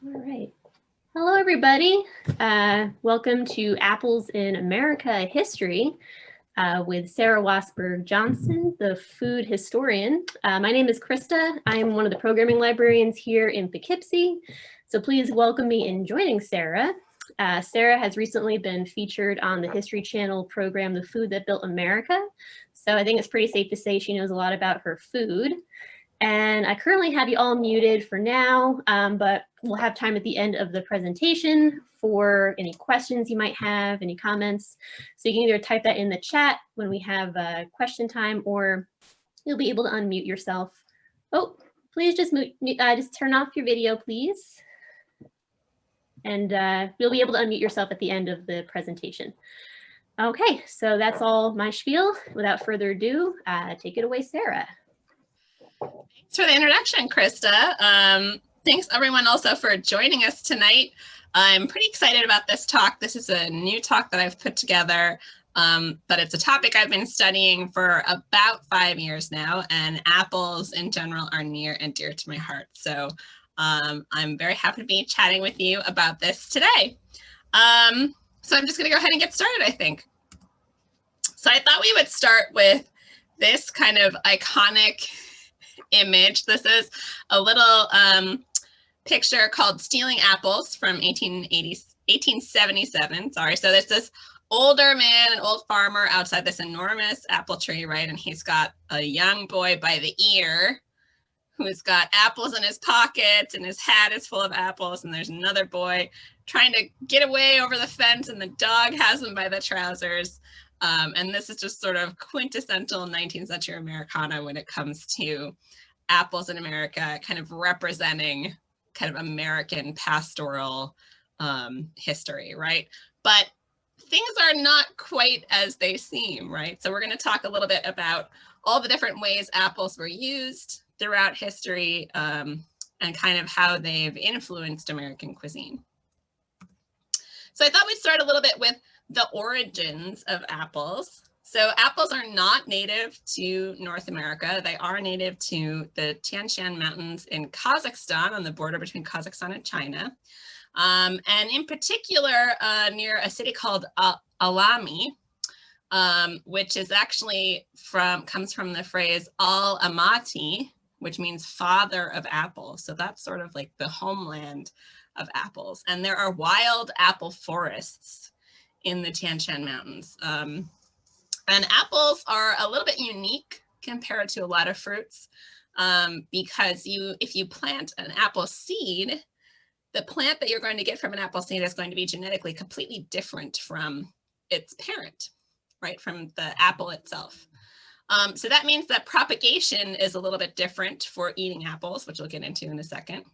All right. Hello, everybody. Welcome to Apples in America History with Sarah Wassberg Johnson, the food historian. My name is Krista. I'm one of the programming librarians here in Poughkeepsie. So please welcome me in joining Sarah. Sarah has recently been featured on the History Channel program, The Food That Built America. So I think it's pretty safe to say she knows a lot about her food. And I currently have you all muted for now, but we'll have time at the end of the presentation for any questions you might have, any comments. So you can either type that in the chat when we have question time, or you'll be able to unmute yourself. Oh, please just turn off your video, please. And you'll be able to unmute yourself at the end of the presentation. Okay, so that's all my spiel. Without further ado, take it away, Sarah. Thanks for the introduction, Krista. Thanks everyone also for joining us tonight. I'm pretty excited about this talk. This is a new talk that I've put together, but it's a topic I've been studying for about 5 years now, and apples in general are near and dear to my heart. So I'm very happy to be chatting with you about this today. So I'm just gonna go ahead and get started, I think. So I thought we would start with this kind of iconic image. This is a little picture called Stealing Apples from 1877. Sorry. So there's this older man, an old farmer outside this enormous apple tree, right? And he's got a young boy by the ear who's got apples in his pockets, and his hat is full of apples. And there's another boy trying to get away over the fence, and the dog has him by the trousers. And this is just sort of quintessential 19th century Americana when it comes to apples in America, kind of representing kind of American pastoral history, right? But things are not quite as they seem, right? So we're going to talk a little bit about all the different ways apples were used throughout history and kind of how they've influenced American cuisine. So I thought we'd start a little bit with the origins of apples. So apples are not native to North America. They are native to the Tian Shan Mountains in Kazakhstan, on the border between Kazakhstan and China. And in particular, near a city called Alami, which is actually comes from the phrase al-Amati, which means father of apples. So that's sort of like the homeland of apples. And there are wild apple forests in the Tian Shan Mountains. And apples are a little bit unique compared to a lot of fruits because if you plant an apple seed, the plant that you're going to get from an apple seed is going to be genetically completely different from its parent, right, from the apple itself. So that means that propagation is a little bit different for eating apples, which we'll get into in a second.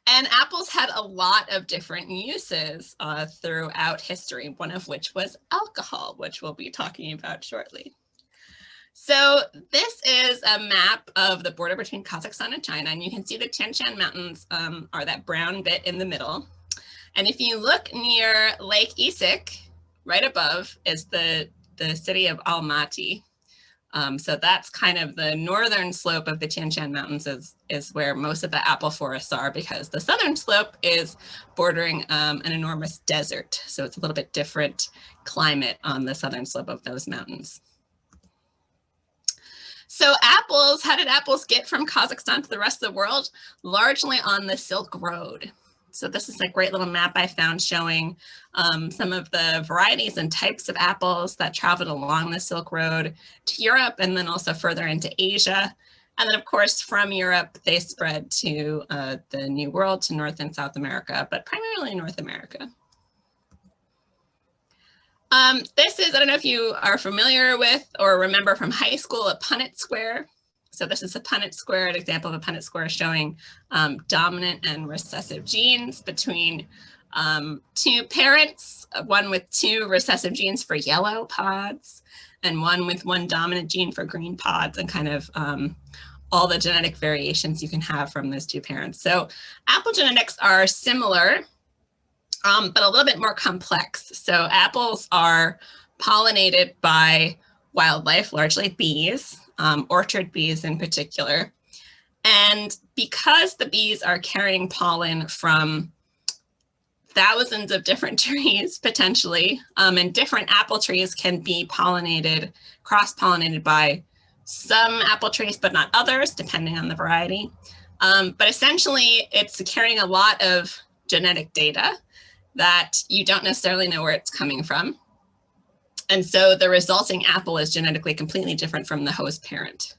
And apples had a lot of different uses throughout history, one of which was alcohol, which we'll be talking about shortly. So this is a map of the border between Kazakhstan and China, and you can see the Tian Shan Mountains are that brown bit in the middle. And if you look near Lake Issyk, right above is the city of Almaty. So that's kind of the northern slope of the Tian Shan Mountains is where most of the apple forests are, because the southern slope is bordering an enormous desert. So it's a little bit different climate on the southern slope of those mountains. So apples, how did apples get from Kazakhstan to the rest of the world? Largely on the Silk Road. So this is a great little map I found showing some of the varieties and types of apples that traveled along the Silk Road to Europe, and then also further into Asia. And then of course, from Europe, they spread to the New World, to North and South America, but primarily North America. This is, I don't know if you are familiar with or remember from high school, a Punnett square. So this is a Punnett square, an example of a Punnett square showing dominant and recessive genes between two parents, one with 2 recessive genes for yellow pods, and one with 1 dominant gene for green pods, and kind of all the genetic variations you can have from those 2 parents. So apple genetics are similar, but a little bit more complex. So apples are pollinated by wildlife, largely bees, orchard bees in particular. And because the bees are carrying pollen from thousands of different trees, potentially, and different apple trees can be pollinated, cross-pollinated by some apple trees, but not others, depending on the variety. But essentially, it's carrying a lot of genetic data that you don't necessarily know where it's coming from. And so the resulting apple is genetically completely different from the host parent.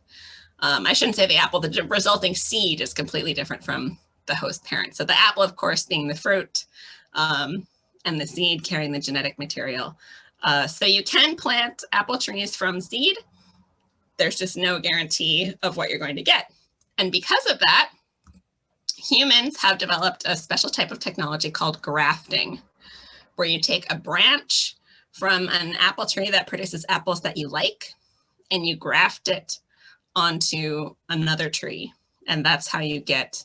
I shouldn't say the apple, the resulting seed is completely different from the host parent. So the apple, of course, being the fruit, and the seed carrying the genetic material. So you can plant apple trees from seed. There's just no guarantee of what you're going to get. And because of that, humans have developed a special type of technology called grafting, where you take a branch from an apple tree that produces apples that you like, and you graft it onto another tree. And that's how you get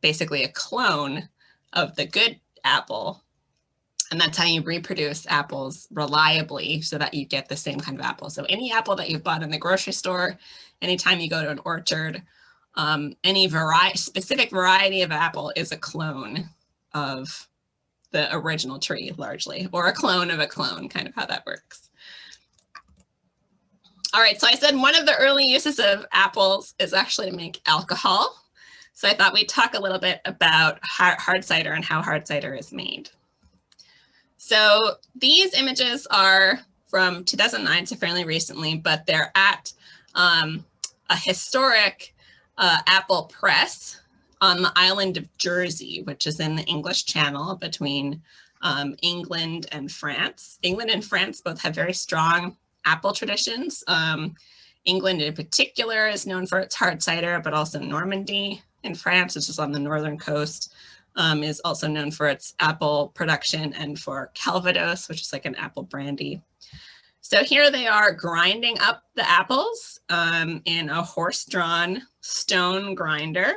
basically a clone of the good apple. And that's how you reproduce apples reliably so that you get the same kind of apple. So any apple that you've bought in the grocery store, anytime you go to an orchard, any specific variety of apple is a clone of the original tree largely, or a clone of a clone, kind of how that works. All right, so I said one of the early uses of apples is actually to make alcohol. So I thought we'd talk a little bit about hard cider and how hard cider is made. So these images are from 2009, so fairly recently, but they're at a historic apple press on the island of Jersey, which is in the English Channel between England and France. England and France both have very strong apple traditions. England in particular is known for its hard cider, but also Normandy in France, which is on the northern coast, is also known for its apple production, and for Calvados, which is like an apple brandy. So here they are grinding up the apples in a horse-drawn stone grinder.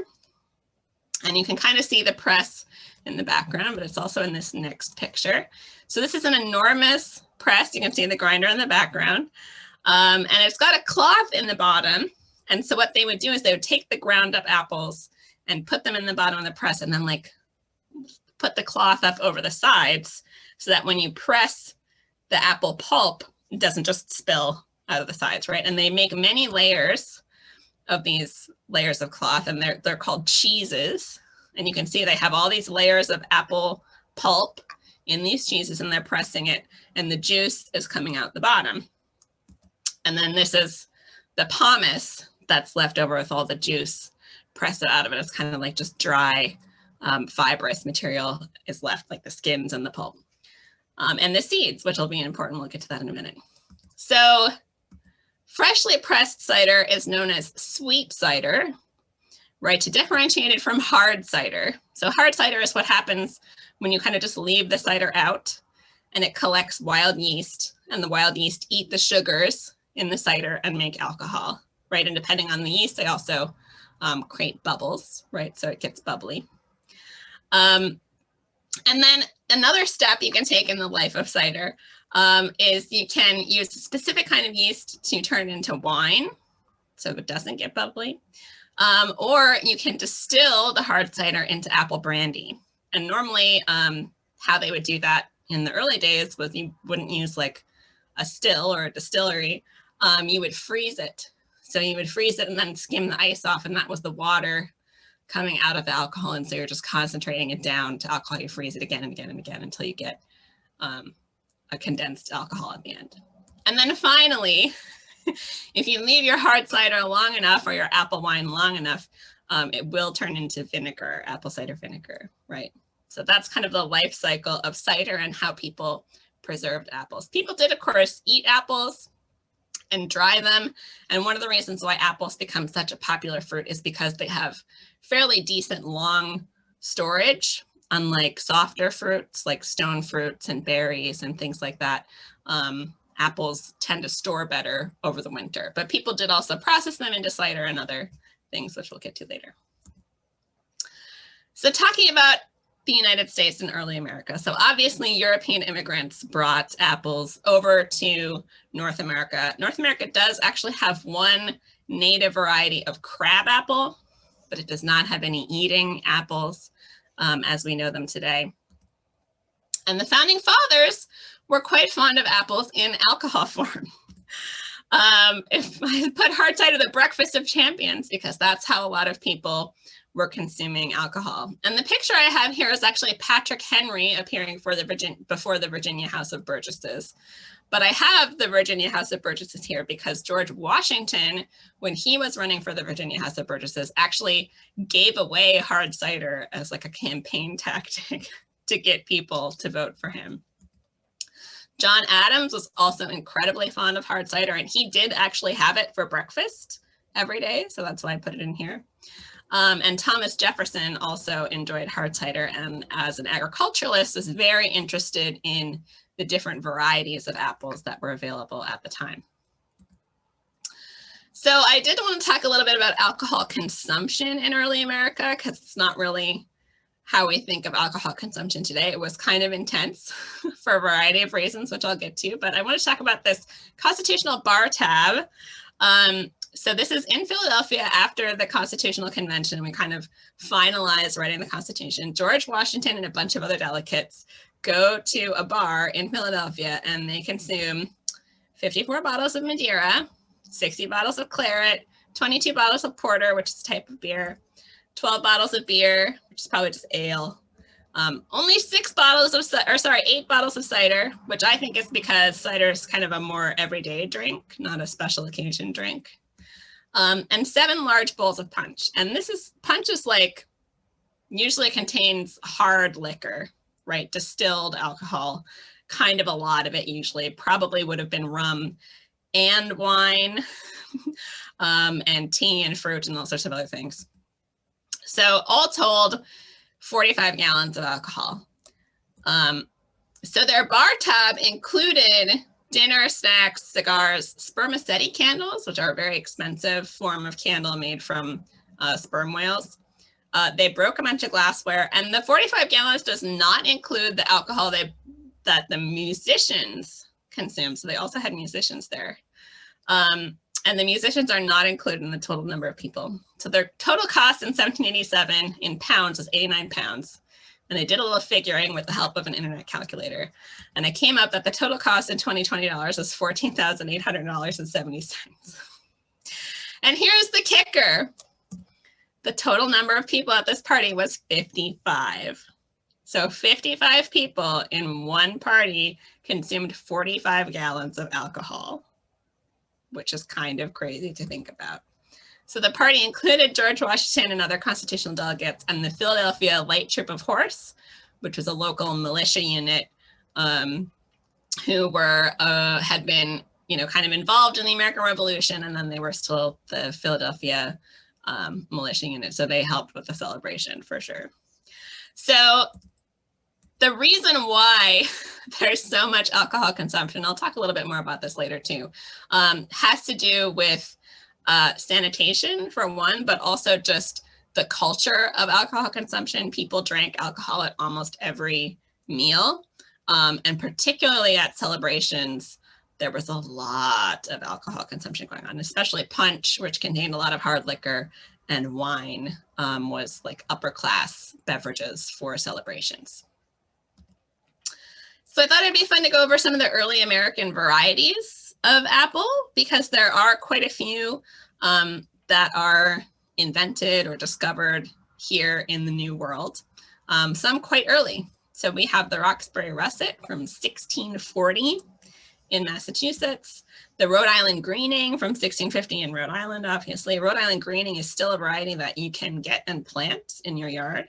And you can kind of see the press in the background, but it's also in this next picture. So this is an enormous press. You can see the grinder in the background. And it's got a cloth in the bottom. And so what they would do is they would take the ground up apples and put them in the bottom of the press, and then like put the cloth up over the sides so that when you press the apple pulp, it doesn't just spill out of the sides, right? And they make many layers of these layers of cloth, and they're called cheeses. And you can see they have all these layers of apple pulp in these cheeses, and they're pressing it, and the juice is coming out the bottom. And then this is the pomace that's left over with all the juice. Press it out of it. It's kind of like just dry, fibrous material is left, like the skins and the pulp. And the seeds, which will be important. We'll get to that in a minute. So freshly pressed cider is known as sweet cider, right? To differentiate it from hard cider. So hard cider is what happens when you kind of just leave the cider out, and it collects wild yeast, and the wild yeast eat the sugars in the cider and make alcohol, right? And depending on the yeast, they also create bubbles, right? So it gets bubbly. And then another step you can take in the life of cider is you can use a specific kind of yeast to turn it into wine, so it doesn't get bubbly. Or you can distill the hard cider into apple brandy. And normally how they would do that in the early days was you wouldn't use like a still or a distillery. You would freeze it. So you would freeze it and then skim the ice off, and that was the water coming out of the alcohol. And so you're just concentrating it down to alcohol. You freeze it again and again and again until you get a condensed alcohol at the end. And then finally, if you leave your hard cider long enough, or your apple wine long enough, it will turn into vinegar, apple cider vinegar, right? So that's kind of the life cycle of cider and how people preserved apples. People did, of course, eat apples and dry them. And one of the reasons why apples become such a popular fruit is because they have fairly decent long storage, unlike softer fruits like stone fruits and berries and things like that. Apples tend to store better over the winter, but people did also process them into cider and other things, which we'll get to later. So talking about the United States and early America. So obviously European immigrants brought apples over to North America. North America does actually have one native variety of crab apple, but it does not have any eating apples as we know them today. And the founding fathers were quite fond of apples in alcohol form. If I put hard cider the breakfast of champions, because that's how a lot of people were consuming alcohol. And the picture I have here is actually Patrick Henry appearing before the Virginia House of Burgesses. But I have the Virginia House of Burgesses here because George Washington, when he was running for the Virginia House of Burgesses, actually gave away hard cider as like a campaign tactic to get people to vote for him. John Adams was also incredibly fond of hard cider, and he did actually have it for breakfast every day, so that's why I put it in here. And Thomas Jefferson also enjoyed hard cider, and as an agriculturalist was very interested in the different varieties of apples that were available at the time. So I did want to talk a little bit about alcohol consumption in early America, because it's not really how we think of alcohol consumption today. It was kind of intense for a variety of reasons, which I'll get to, but I want to talk about this constitutional bar tab. So this is in Philadelphia after the Constitutional Convention. We kind of finalized writing the Constitution. George Washington and a bunch of other delegates go to a bar in Philadelphia and they consume 54 bottles of Madeira, 60 bottles of claret, 22 bottles of porter, which is a type of beer, 12 bottles of beer, which is probably just ale. Only 8 bottles of cider, which I think is because cider is kind of a more everyday drink, not a special occasion drink. And 7 large bowls of punch. And punch is like, usually contains hard liquor, right? Distilled alcohol, kind of a lot of it usually, probably would have been rum and wine and tea and fruit and all sorts of other things. So all told, 45 gallons of alcohol. So their bar tab included dinner, snacks, cigars, spermaceti candles, which are a very expensive form of candle made from sperm whales. They broke a bunch of glassware, and the 45 gallons does not include the alcohol that the musicians consumed. So they also had musicians there. And the musicians are not included in the total number of people. So their total cost in 1787 in pounds was 89 pounds. And I did a little figuring with the help of an internet calculator. And I came up that the total cost in 2020 dollars was $14,800.70. And here's the kicker. The total number of people at this party was 55. So 55 people in one party consumed 45 gallons of alcohol, which is kind of crazy to think about. So the party included George Washington and other constitutional delegates and the Philadelphia Light Troop of Horse, which was a local militia unit who had been, kind of involved in the American Revolution, and then they were still the Philadelphia militia unit. So they helped with the celebration for sure. So the reason why there's so much alcohol consumption, I'll talk a little bit more about this later too, has to do with sanitation for one, but also just the culture of alcohol consumption. People drank alcohol at almost every meal, and particularly at celebrations, there was a lot of alcohol consumption going on, especially punch, which contained a lot of hard liquor, and wine was like upper class beverages for celebrations. So I thought it'd be fun to go over some of the early American varieties of apple, because there are quite a few that are invented or discovered here in the New World, some quite early. So we have the Roxbury Russet from 1640 in Massachusetts, the Rhode Island Greening from 1650 in Rhode Island, obviously. Rhode Island Greening is still a variety that you can get and plant in your yard.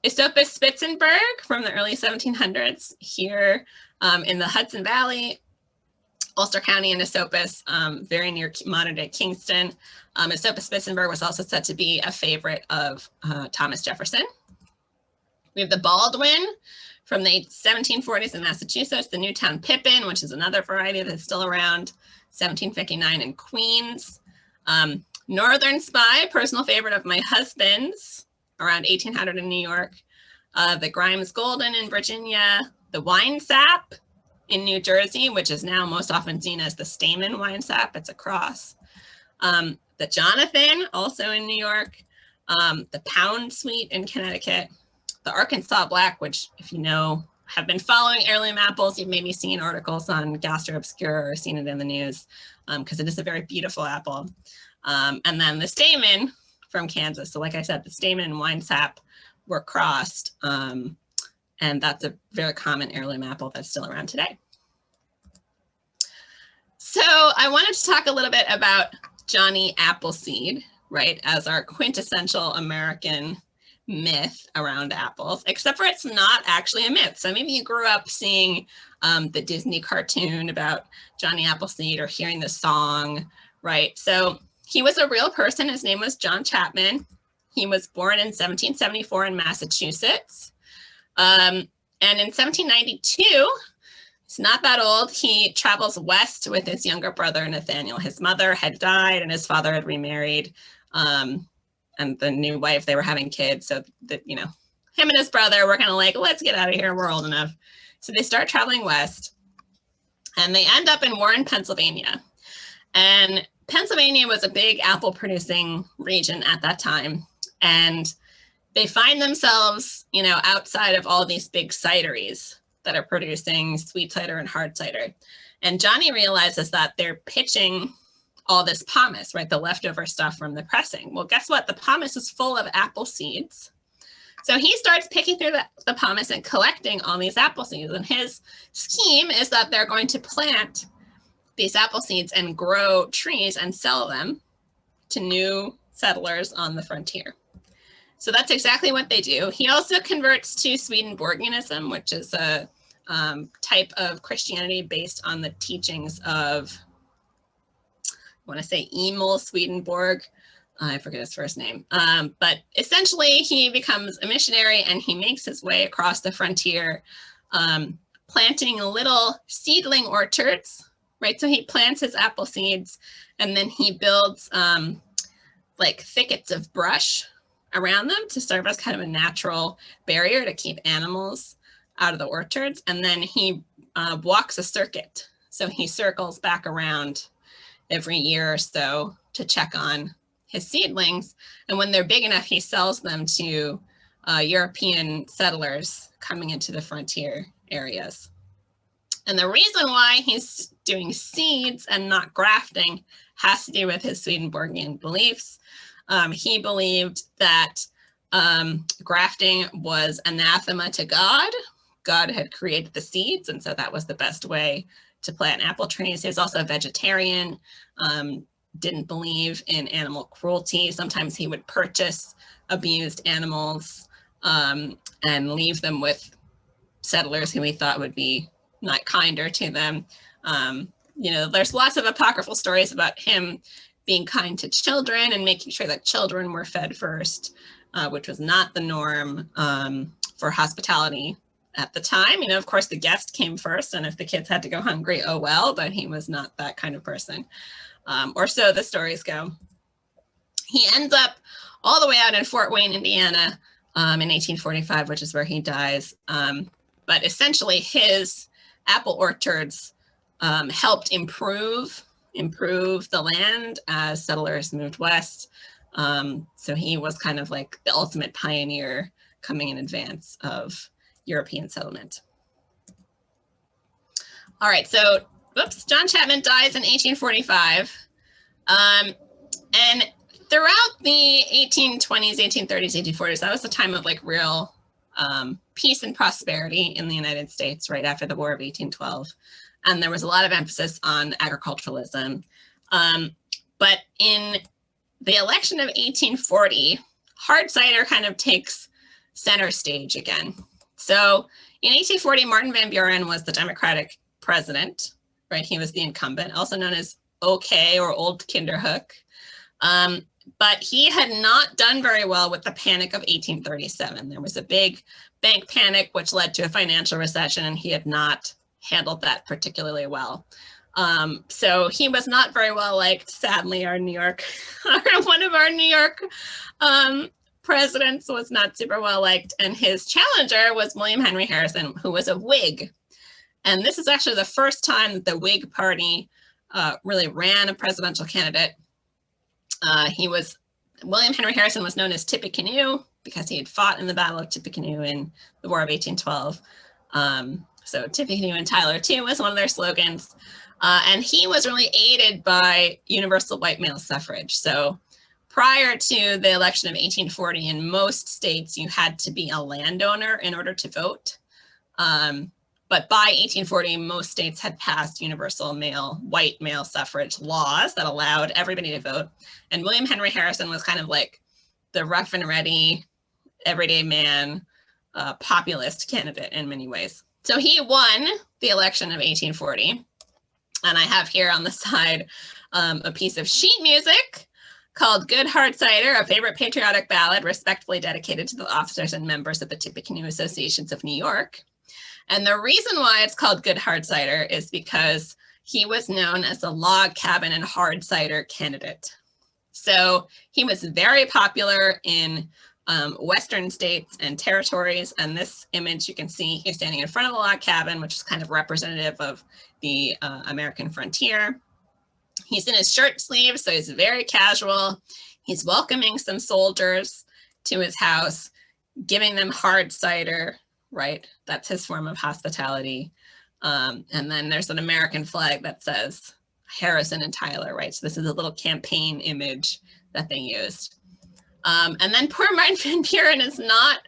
Esopus Spitzenberg from the early 1700s here in the Hudson Valley, Ulster County and Esopus, very near modern day Kingston. Esopus Spitzenberg was also said to be a favorite of Thomas Jefferson. We have the Baldwin from the 1740s in Massachusetts, the Newtown Pippin, which is another variety that's still around, 1759 in Queens. Northern Spy, personal favorite of my husband's, around 1800 in New York. The Grimes Golden in Virginia, the Wine Sap in New Jersey, which is now most often seen as the Stamen Wine Sap. It's a cross. The Jonathan, also in New York, the Pound Sweet in Connecticut, the Arkansas Black, which if you know, have been following heirloom apples, you've maybe seen articles on Gastro Obscura or seen it in the news, because it is a very beautiful apple. And then the Stamen from Kansas. So like I said, the Stamen and wine sap were crossed. And that's a very common heirloom apple that's still around today. So I wanted to talk a little bit about Johnny Appleseed, right, as our quintessential American myth around apples, except for it's not actually a myth. So maybe you grew up seeing the Disney cartoon about Johnny Appleseed or hearing the song, right? So he was a real person. His name was John Chapman. He was born in 1774 in Massachusetts. And in 1792, he's not that old, he travels west with his younger brother, Nathaniel. His mother had died and his father had remarried. And the new wife, they were having kids. So that, you know, him and his brother were kind of like, let's get out of here. We're old enough. So they start traveling west and they end up in Warren, Pennsylvania. And Pennsylvania was a big apple producing region at that time. And they find themselves, you know, outside of all these big cideries that are producing sweet cider and hard cider. And Johnny realizes that they're pitching all this pomace, right? The leftover stuff from the pressing. Well, guess what? The pomace is full of apple seeds. So he starts picking through the pomace and collecting all these apple seeds. And his scheme is that they're going to plant these apple seeds and grow trees and sell them to new settlers on the frontier. So that's exactly what they do. He also converts to Swedenborgianism, which is a type of Christianity based on the teachings of, I want to say Emil Swedenborg. I forget his first name. But essentially, he becomes a missionary and he makes his way across the frontier, planting little seedling orchards, right? So he plants his apple seeds and then he builds like thickets of brush around them to serve as kind of a natural barrier to keep animals out of the orchards. And then he walks a circuit. So he circles back around every year or so to check on his seedlings. And when they're big enough, he sells them to European settlers coming into the frontier areas. And the reason why he's doing seeds and not grafting has to do with his Swedenborgian beliefs. He believed that grafting was anathema to God. God had created the seeds, and so that was the best way to plant apple trees. He was also a vegetarian, didn't believe in animal cruelty. Sometimes he would purchase abused animals and leave them with settlers who he thought would be not kinder to them. You know, there's lots of apocryphal stories about him being kind to children and making sure that children were fed first, which was not the norm for hospitality at the time. You know, of course, the guest came first, and if the kids had to go hungry, oh well, but he was not that kind of person. Or so the stories go. He ends up all the way out in Fort Wayne, Indiana in 1845, which is where he dies. But essentially his apple orchards helped improve the land as settlers moved west. So he was kind of like the ultimate pioneer coming in advance of European settlement. All right, so John Chapman dies in 1845. And throughout the 1820s, 1830s, 1840s, that was the time of like real peace and prosperity in the United States right after the War of 1812. And there was a lot of emphasis on agriculturalism. But in the election of 1840, hard cider kind of takes center stage again. So in 1840, Martin Van Buren was the Democratic president, right? He was the incumbent, also known as OK or Old Kinderhook. But he had not done very well with the Panic of 1837. There was a big bank panic, which led to a financial recession, and he had not handled that particularly well. So he was not very well liked. Sadly, one of our New York presidents was not super well liked, and his challenger was William Henry Harrison, who was a Whig. And this is actually the first time that the Whig Party really ran a presidential candidate William Henry Harrison was known as Tippecanoe because he had fought in the Battle of Tippecanoe in the War of 1812. So Tippecanoe and Tyler too was one of their slogans. And he was really aided by universal white male suffrage. So prior to the election of 1840, in most states, you had to be a landowner in order to vote. But by 1840, most states had passed universal white male suffrage laws that allowed everybody to vote. And William Henry Harrison was kind of like the rough and ready, everyday man, populist candidate in many ways. So he won the election of 1840. And I have here on the side a piece of sheet music called Good Hard Cider, a favorite patriotic ballad respectfully dedicated to the officers and members of the Tippecanoe Associations of New York. And the reason why it's called Good Hard Cider is because he was known as the log cabin and hard cider candidate. So he was very popular in Western states and territories. And this image, you can see he's standing in front of a log cabin, which is kind of representative of the American frontier. He's in his shirt sleeves, so he's very casual. He's welcoming some soldiers to his house, giving them hard cider, right? That's his form of hospitality. And then there's an American flag that says Harrison and Tyler, right? So this is a little campaign image that they used. And then poor Martin Van Buren is not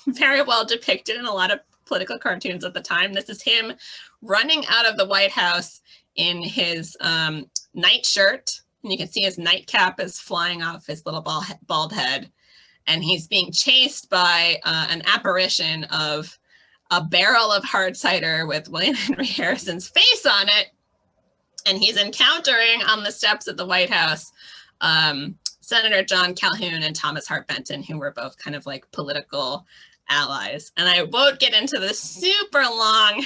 very well depicted in a lot of political cartoons at the time. This is him running out of the White House in his nightshirt. And you can see his nightcap is flying off his little bald head. And he's being chased by an apparition of a barrel of hard cider with William Henry Harrison's face on it. And he's encountering on the steps of the White House Senator John Calhoun and Thomas Hart Benton, who were both kind of like political allies. And I won't get into the super long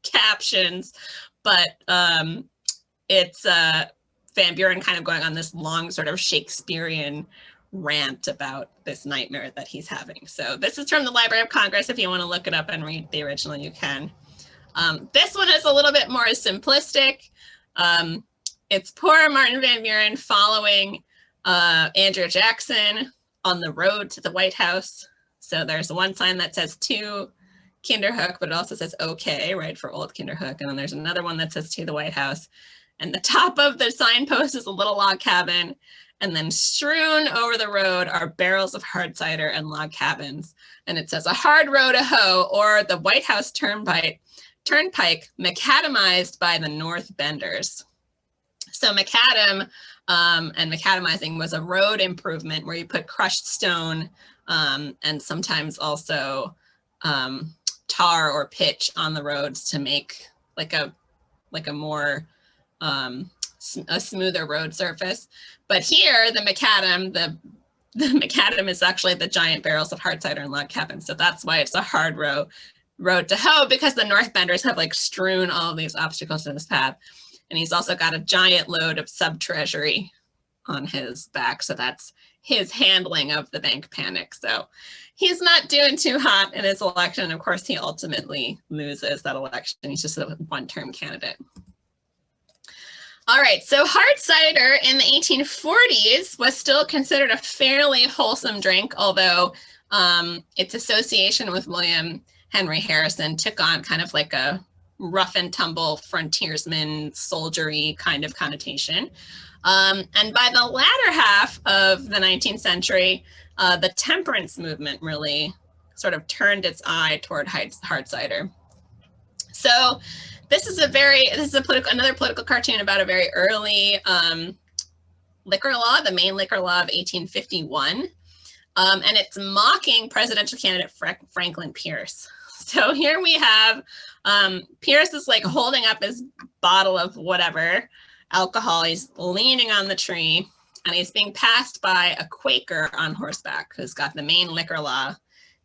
captions, but it's Van Buren kind of going on this long sort of Shakespearean rant about this nightmare that he's having. So this is from the Library of Congress. If you want to look it up and read the original, you can. This one is a little bit more simplistic. It's poor Martin Van Buren following Andrew Jackson on the road to the White House. So there's one sign that says to Kinderhook, but it also says okay, right, for old Kinderhook. And then there's another one that says to the White House. And the top of the signpost is a little log cabin. And then strewn over the road are barrels of hard cider and log cabins. And it says a hard row to hoe, or the White House Turnpike, macadamized by the North Benders. So macadam and macadamizing was a road improvement where you put crushed stone and sometimes also tar or pitch on the roads to make like a more a smoother road surface. But here, the macadam, the macadam is actually the giant barrels of hard cider and log cabins. So that's why it's a hard road to hoe, because the North Benders have like strewn all of these obstacles in his path. And he's also got a giant load of sub-treasury on his back. So that's his handling of the bank panic. So he's not doing too hot in his election. Of course, he ultimately loses that election. He's just a one-term candidate. All right, so hard cider in the 1840s was still considered a fairly wholesome drink, although its association with William Henry Harrison took on kind of like a rough and tumble frontiersman soldiery kind of connotation. And by the latter half of the 19th century, the temperance movement really sort of turned its eye toward hard cider. So this is another political cartoon about a very early liquor law, the Maine Liquor Law of 1851. And it's mocking presidential candidate Franklin Pierce. So here we have Pierce is like holding up his bottle of whatever alcohol. He's leaning on the tree and he's being passed by a Quaker on horseback who's got the Maine Liquor Law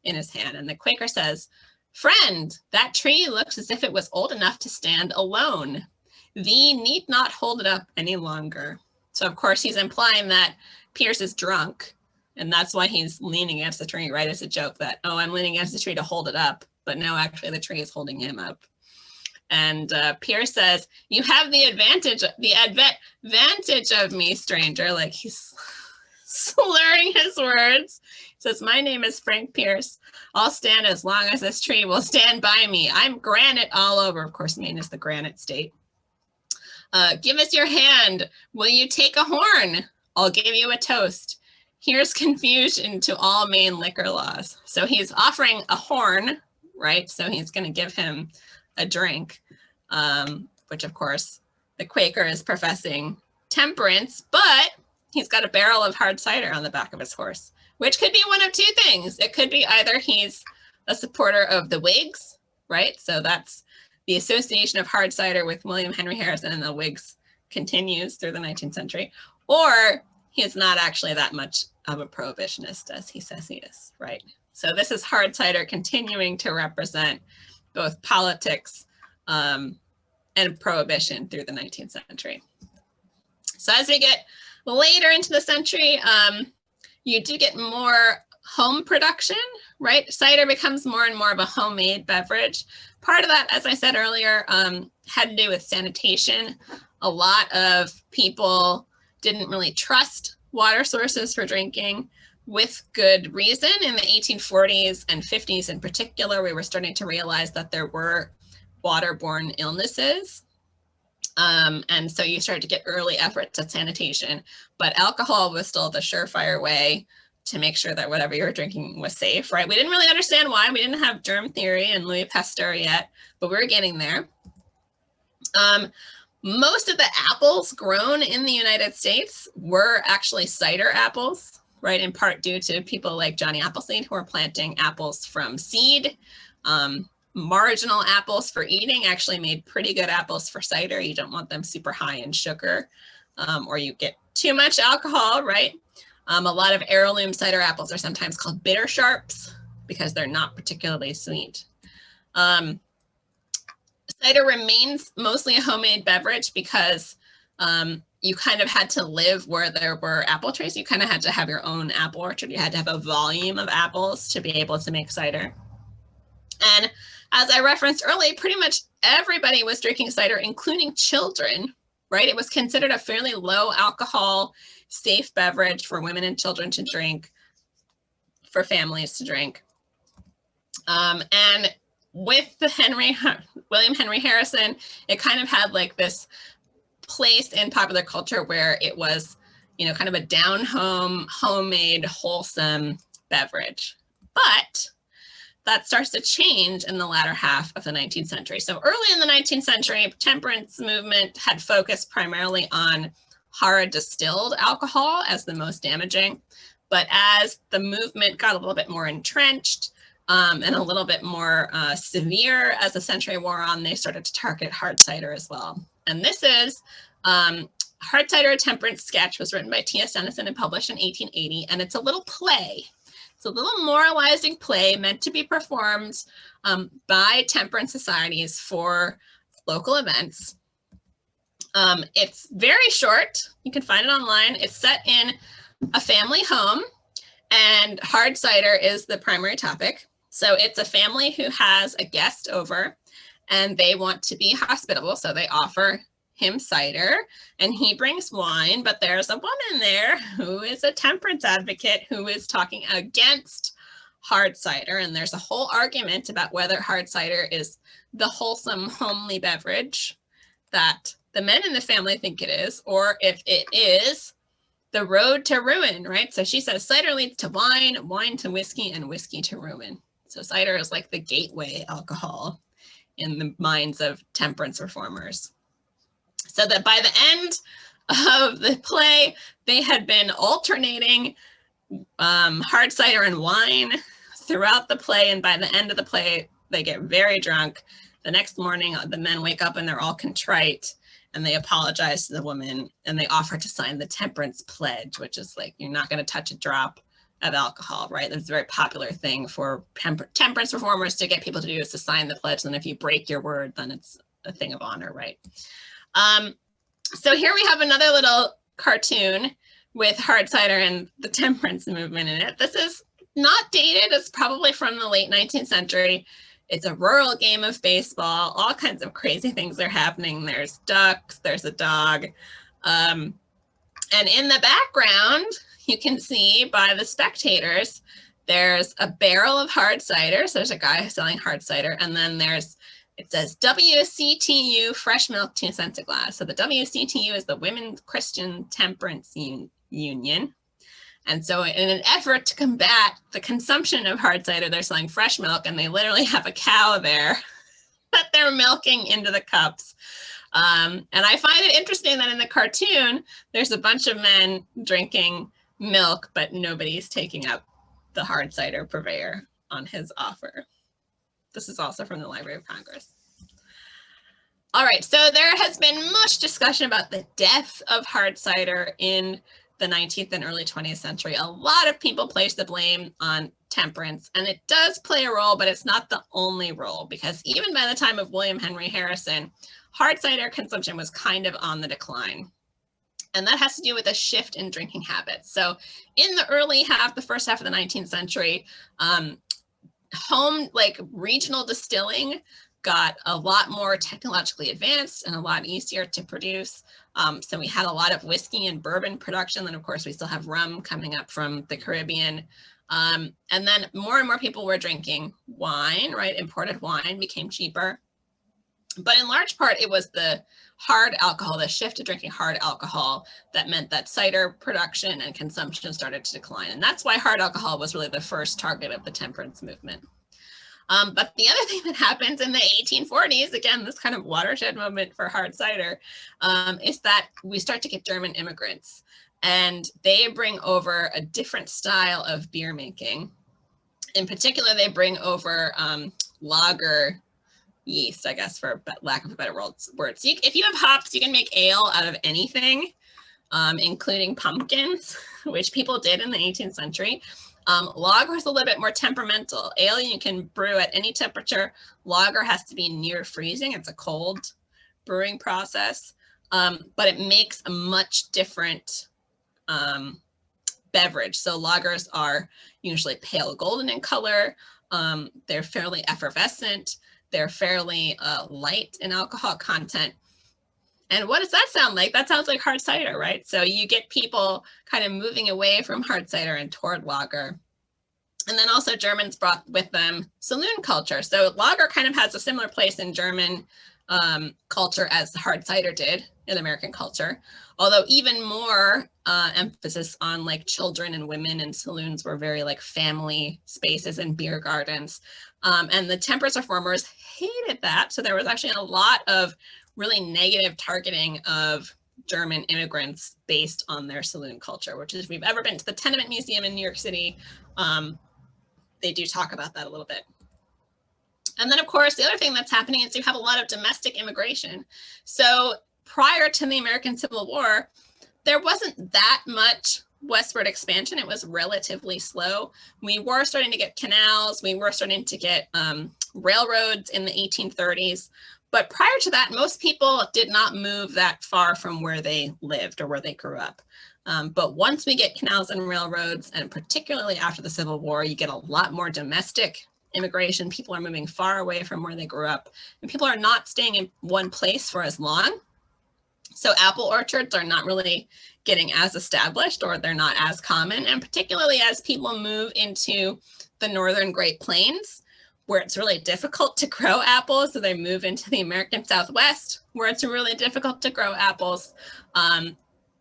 in his hand. And the Quaker says, "Friend, that tree looks as if it was old enough to stand alone. Thee need not hold it up any longer." So of course he's implying that Pierce is drunk, and that's why he's leaning against the tree, right? It's a joke that, oh, I'm leaning against the tree to hold it up, but no, actually the tree is holding him up. And Pierce says, "You have the advantage of me, stranger." Like he's slurring his words. He says, "My name is Frank Pierce. I'll stand as long as this tree will stand by me. I'm granite all over." Of course, Maine is the granite state. "Give us your hand. Will you take a horn? I'll give you a toast. Here's confusion to all Maine liquor laws." So he's offering a horn, right? So he's going to give him a drink, which of course the Quaker is professing temperance, but he's got a barrel of hard cider on the back of his horse, which could be one of two things. It could be either he's a supporter of the Whigs, right? So that's the association of hard cider with William Henry Harrison and the Whigs continues through the 19th century, or he is not actually that much of a prohibitionist as he says he is, right? So this is hard cider continuing to represent both politics and prohibition through the 19th century. So as we get later into the century, you do get more home production, right? Cider becomes more and more of a homemade beverage. Part of that, as I said earlier, had to do with sanitation. A lot of people didn't really trust water sources for drinking, with good reason. In the 1840s and 50s in particular, we were starting to realize that there were waterborne illnesses. And so you started to get early efforts at sanitation, but alcohol was still the surefire way to make sure that whatever you were drinking was safe, right? We didn't really understand why. We didn't have germ theory and Louis Pasteur yet, but we were getting there. Most of the apples grown in the United States were actually cider apples, right? In part due to people like Johnny Appleseed who are planting apples from seed. Marginal apples for eating actually made pretty good apples for cider. You don't want them super high in sugar or you get too much alcohol, right? A lot of heirloom cider apples are sometimes called bitter sharps because they're not particularly sweet. Cider remains mostly a homemade beverage because you kind of had to live where there were apple trees. You kind of had to have your own apple orchard. You had to have a volume of apples to be able to make cider. And as I referenced earlier, pretty much everybody was drinking cider, including children, right? It was considered a fairly low alcohol, safe beverage for women and children to drink, for families to drink. And with the William Henry Harrison, it kind of had like this place in popular culture where it was, you know, kind of a down-home, homemade, wholesome beverage. But that starts to change in the latter half of the 19th century. So early in the 19th century, temperance movement had focused primarily on hard distilled alcohol as the most damaging. But as the movement got a little bit more entrenched and a little bit more severe as the century wore on, they started to target hard cider as well. And this is Hard Cider, a Temperance Sketch, was written by T.S. Dennison and published in 1880. And it's a little play. It's a little moralizing play meant to be performed by temperance societies for local events. It's very short. You can find it online. It's set in a family home, and hard cider is the primary topic. So it's a family who has a guest over, and they want to be hospitable, so they offer him cider, and he brings wine, but there's a woman there who is a temperance advocate who is talking against hard cider, and there's a whole argument about whether hard cider is the wholesome, homely beverage that the men in the family think it is, or if it is the road to ruin, right? So she says cider leads to wine, wine to whiskey, and whiskey to ruin. So cider is like the gateway alcohol in the minds of temperance reformers. So that by the end of the play, they had been alternating hard cider and wine throughout the play. And by the end of the play, they get very drunk. The next morning, the men wake up and they're all contrite, and they apologize to the woman, and they offer to sign the temperance pledge, which is like, you're not going to touch a drop of alcohol, right? That's a very popular thing for temperance reformers to get people to do, is to sign the pledge. And if you break your word, then it's a thing of honor, right? So here we have another little cartoon with hard cider and the temperance movement in it. This is not dated. It's probably from the late 19th century. It's a rural game of baseball. All kinds of crazy things are happening. There's ducks, there's a dog. And in the background, you can see by the spectators, there's a barrel of hard cider. So there's a guy selling hard cider. And then it says WCTU, fresh milk, 2 cents a glass. So the WCTU is the Women's Christian Temperance Union. And so in an effort to combat the consumption of hard cider, they're selling fresh milk, and they literally have a cow there that they're milking into the cups. And I find it interesting that in the cartoon, there's a bunch of men drinking milk, but nobody's taking up the hard cider purveyor on his offer. This is also from the Library of Congress. All right, so there has been much discussion about the death of hard cider in the 19th and early 20th century. A lot of people place the blame on temperance, and it does play a role, but it's not the only role, because even by the time of William Henry Harrison, hard cider consumption was kind of on the decline. And that has to do with a shift in drinking habits. So in the first half of the 19th century, regional distilling got a lot more technologically advanced and a lot easier to produce. So we had a lot of whiskey and bourbon production. Then of course we still have rum coming up from the Caribbean. And then more and more people were drinking wine, right? Imported wine became cheaper. But in large part, it was the hard alcohol, the shift to drinking hard alcohol, that meant that cider production and consumption started to decline. And that's why hard alcohol was really the first target of the temperance movement. But the other thing that happens in the 1840s, again, this kind of watershed moment for hard cider, is that we start to get German immigrants. And they bring over a different style of beer making. In particular, they bring over lager yeast, I guess, for lack of a better word. So if you have hops, you can make ale out of anything, including pumpkins, which people did in the 18th century. Lager is a little bit more temperamental. Ale you can brew at any temperature. Lager has to be near freezing. It's a cold brewing process, but it makes a much different beverage. So lagers are usually pale golden in color. They're fairly effervescent. They're fairly light in alcohol content. And what does that sound like? That sounds like hard cider, right? So you get people kind of moving away from hard cider and toward lager. And then also Germans brought with them saloon culture. So lager kind of has a similar place in German culture as hard cider did in American culture. Although even more emphasis on like children and women, and saloons were very like family spaces and beer gardens. And the temperance reformers hated that. So there was actually a lot of really negative targeting of German immigrants based on their saloon culture, which is, if you've ever been to the Tenement Museum in New York City, they do talk about that a little bit. And then of course, the other thing that's happening is you have a lot of domestic immigration. So prior to the American Civil War, there wasn't that much westward expansion. It was relatively slow. We were starting to get canals. We were starting to get railroads in the 1830s. But prior to that, most people did not move that far from where they lived or where they grew up. But once we get canals and railroads, and particularly after the Civil War, you get a lot more domestic immigration. People are moving far away from where they grew up, and people are not staying in one place for as long. So apple orchards are not really getting as established, or they're not as common. And particularly as people move into the northern Great Plains, where it's really difficult to grow apples, so they move into the American Southwest, where it's really difficult to grow apples.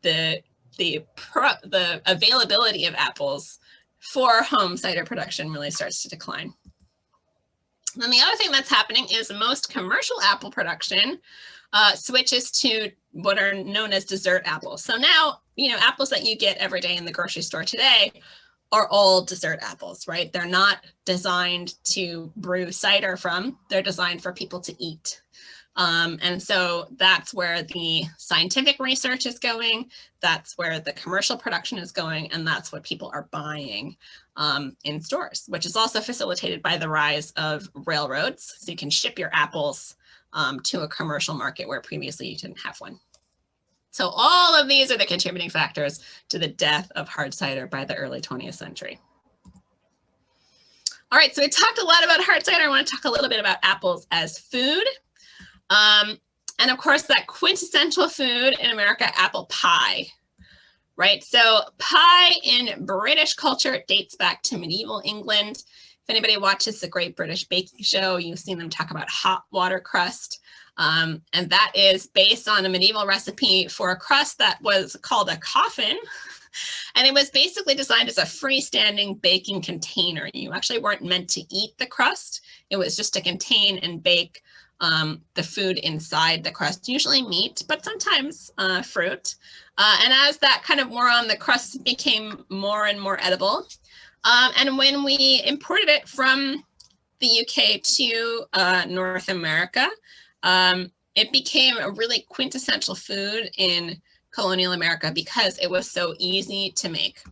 The availability of apples for home cider production really starts to decline. Then the other thing that's happening is most commercial apple production switches to what are known as dessert apples. So now, apples that you get every day in the grocery store today are all dessert apples, right? They're not designed to brew cider from, they're designed for people to eat. And so that's where the scientific research is going, that's where the commercial production is going, and that's what people are buying in stores, which is also facilitated by the rise of railroads. So you can ship your apples to a commercial market where previously you didn't have one. So all of these are the contributing factors to the death of hard cider by the early 20th century. All right, so we talked a lot about hard cider. I want to talk a little bit about apples as food. And of course, that quintessential food in America, apple pie. right? So pie in British culture dates back to medieval England. If anybody watches the Great British Baking Show, you've seen them talk about hot water crust. And that is based on a medieval recipe for a crust that was called a coffin. And it was basically designed as a freestanding baking container. You actually weren't meant to eat the crust. It was just to contain and bake the food inside the crust, usually meat, but sometimes fruit. And as that kind of wore on, the crust became more and more edible. And when we imported it from the UK to North America, it became a really quintessential food in colonial America because it was so easy to make.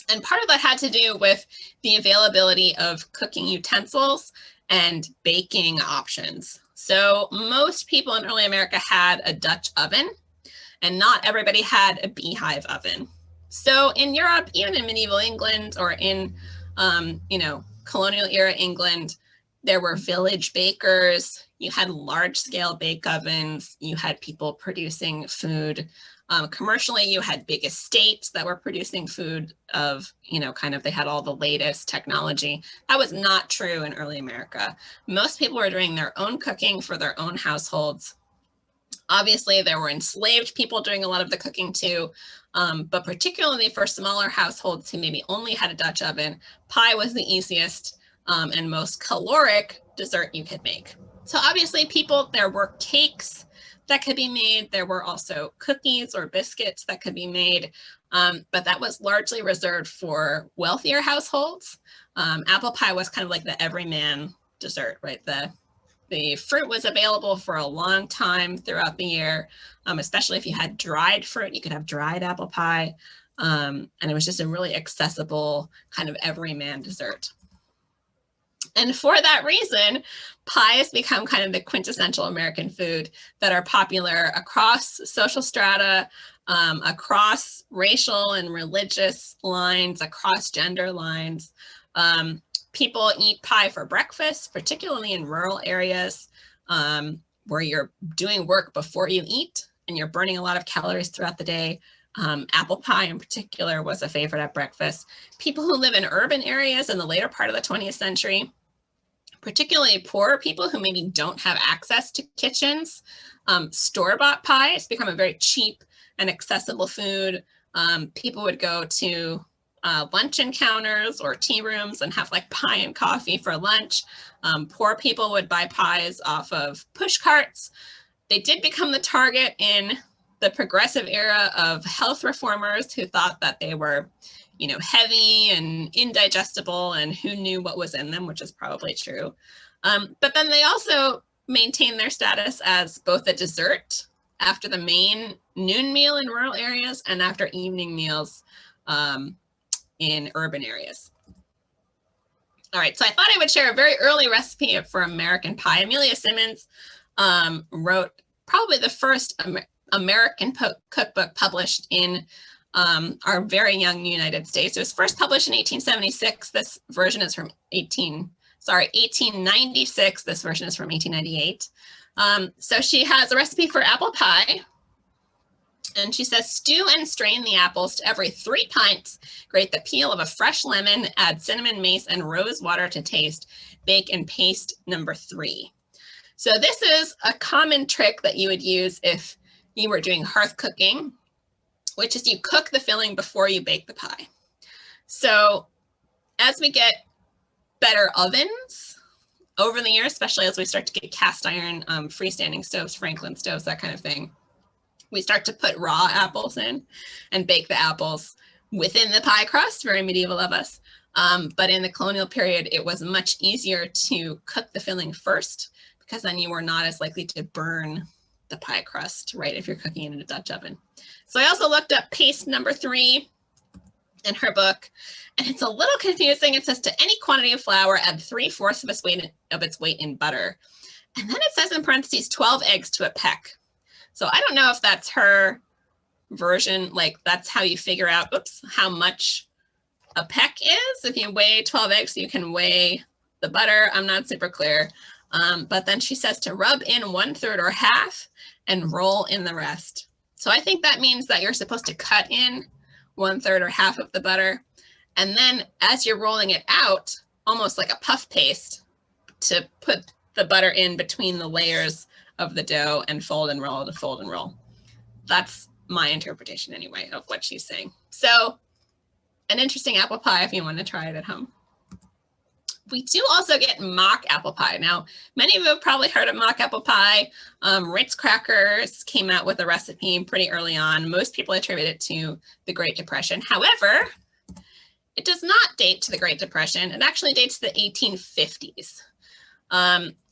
And part of that had to do with the availability of cooking utensils and baking options. So most people in early America had a Dutch oven, and not everybody had a beehive oven. So in Europe, even in medieval England or in, colonial era England, there were village bakers. You had large scale bake ovens. You had people producing food. Commercially, you had big estates that were producing food of, they had all the latest technology. That was not true in early America. Most people were doing their own cooking for their own households. Obviously, there were enslaved people doing a lot of the cooking too, but particularly for smaller households who maybe only had a Dutch oven, pie was the easiest and most caloric dessert you could make. So obviously there were cakes that could be made. There were also cookies or biscuits that could be made, but that was largely reserved for wealthier households. Apple pie was kind of like the everyman dessert, right? The fruit was available for a long time throughout the year, especially if you had dried fruit. You could have dried apple pie, and it was just a really accessible kind of everyman dessert. And for that reason, pie has become kind of the quintessential American food that are popular across social strata, across racial and religious lines, across gender lines. People eat pie for breakfast, particularly in rural areas where you're doing work before you eat and you're burning a lot of calories throughout the day. Apple pie in particular was a favorite at breakfast. People who live in urban areas in the later part of the 20th century, particularly poorer people who maybe don't have access to kitchens, store-bought pie has become a very cheap and accessible food. People would go to luncheon counters or tea rooms and have like pie and coffee for lunch. Poor people would buy pies off of push carts. They did become the target in the progressive era of health reformers who thought that they were, heavy and indigestible and who knew what was in them, which is probably true. But then they also maintained their status as both a dessert after the main noon meal in rural areas and after evening meals in urban areas. All right, so I thought I would share a very early recipe for American pie. Amelia Simmons wrote probably the first American cookbook published in our very young United States. It was first published in 1876. This version is from 1896. This version is from 1898. So she has a recipe for apple pie. And she says, stew and strain the apples to every 3 pints. Grate the peel of a fresh lemon, add cinnamon, mace, and rose water to taste. Bake in paste number 3. So this is a common trick that you would use if you were doing hearth cooking, which is you cook the filling before you bake the pie. So as we get better ovens over the years, especially as we start to get cast iron, freestanding stoves, Franklin stoves, that kind of thing, we start to put raw apples in and bake the apples within the pie crust, very medieval of us. But in the colonial period, it was much easier to cook the filling first because then you were not as likely to burn the pie crust, right, if you're cooking in a Dutch oven. So I also looked up paste number 3 in her book, and it's a little confusing. It says to any quantity of flour, add 3/4 of its weight in butter. And then it says in parentheses, 12 eggs to a peck. So I don't know if that's her version, like that's how you figure out, how much a peck is. If you weigh 12 eggs, you can weigh the butter. I'm not super clear. But then she says to rub in 1/3 or half and roll in the rest. So I think that means that you're supposed to cut in 1/3 or half of the butter. And then as you're rolling it out, almost like a puff paste, to put the butter in between the layers of the dough and fold and roll to fold and roll. That's my interpretation anyway of what she's saying. So an interesting apple pie if you want to try it at home. We do also get mock apple pie. Now, many of you have probably heard of mock apple pie. Ritz Crackers came out with a recipe pretty early on. Most people attribute it to the Great Depression. However, it does not date to the Great Depression. It actually dates to the 1850s.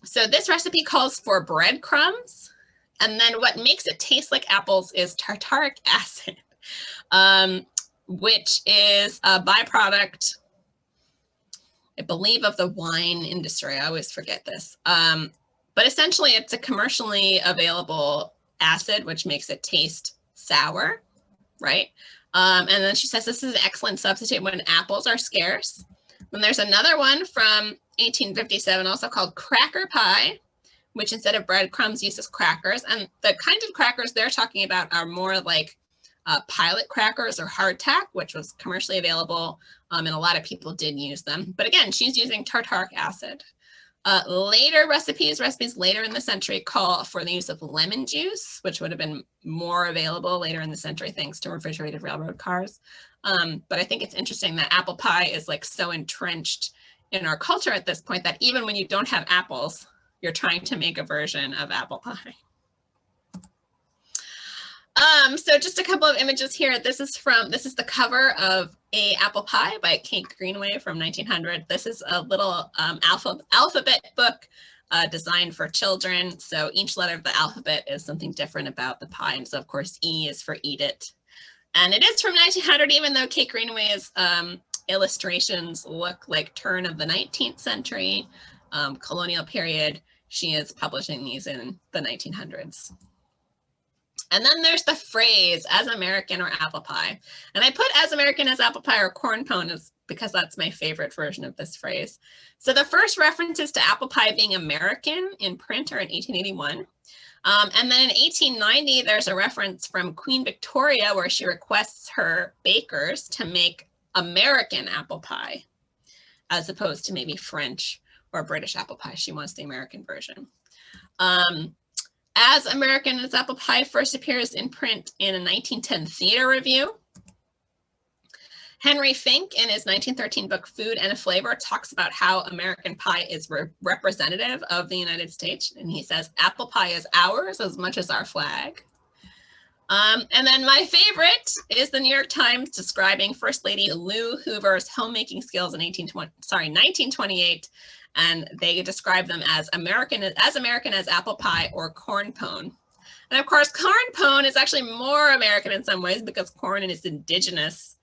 So this recipe calls for breadcrumbs. And then what makes it taste like apples is tartaric acid, which is a byproduct, I believe, of the wine industry. I always forget this. But essentially, it's a commercially available acid, which makes it taste sour, right? And then she says this is an excellent substitute when apples are scarce. Then there's another one from 1857, also called cracker pie, which instead of breadcrumbs uses crackers. And the kinds of crackers they're talking about are more like pilot crackers or hardtack, which was commercially available, and a lot of people did use them. But again, she's using tartaric acid. Later recipes later in the century call for the use of lemon juice, which would have been more available later in the century thanks to refrigerated railroad cars. But I think it's interesting that apple pie is like so entrenched in our culture at this point that even when you don't have apples, you're trying to make a version of apple pie. So just a couple of images here. This is the cover of A Apple Pie by Kate Greenaway from 1900. This is a little alphabet book designed for children. So each letter of the alphabet is something different about the pie. And so of course, E is for eat it. And it is from 1900, even though Kate Greenaway's illustrations look like turn of the 19th century, colonial period. She is publishing these in the 1900s. And then there's the phrase, as American or apple pie. And I put as American as apple pie or corn pone because that's my favorite version of this phrase. So the first references to apple pie being American in print are in 1881. And then in 1890, there's a reference from Queen Victoria where she requests her bakers to make American apple pie, as opposed to maybe French or British apple pie. She wants the American version. As American as Apple Pie first appears in print in a 1910 theater review. Henry Fink, in his 1913 book, Food and a Flavor, talks about how American pie is representative of the United States. And he says, apple pie is ours as much as our flag. And then my favorite is the New York Times describing First Lady Lou Hoover's homemaking skills in 1928. And they describe them as American as apple pie or corn pone. And of course, corn pone is actually more American in some ways because corn is indigenous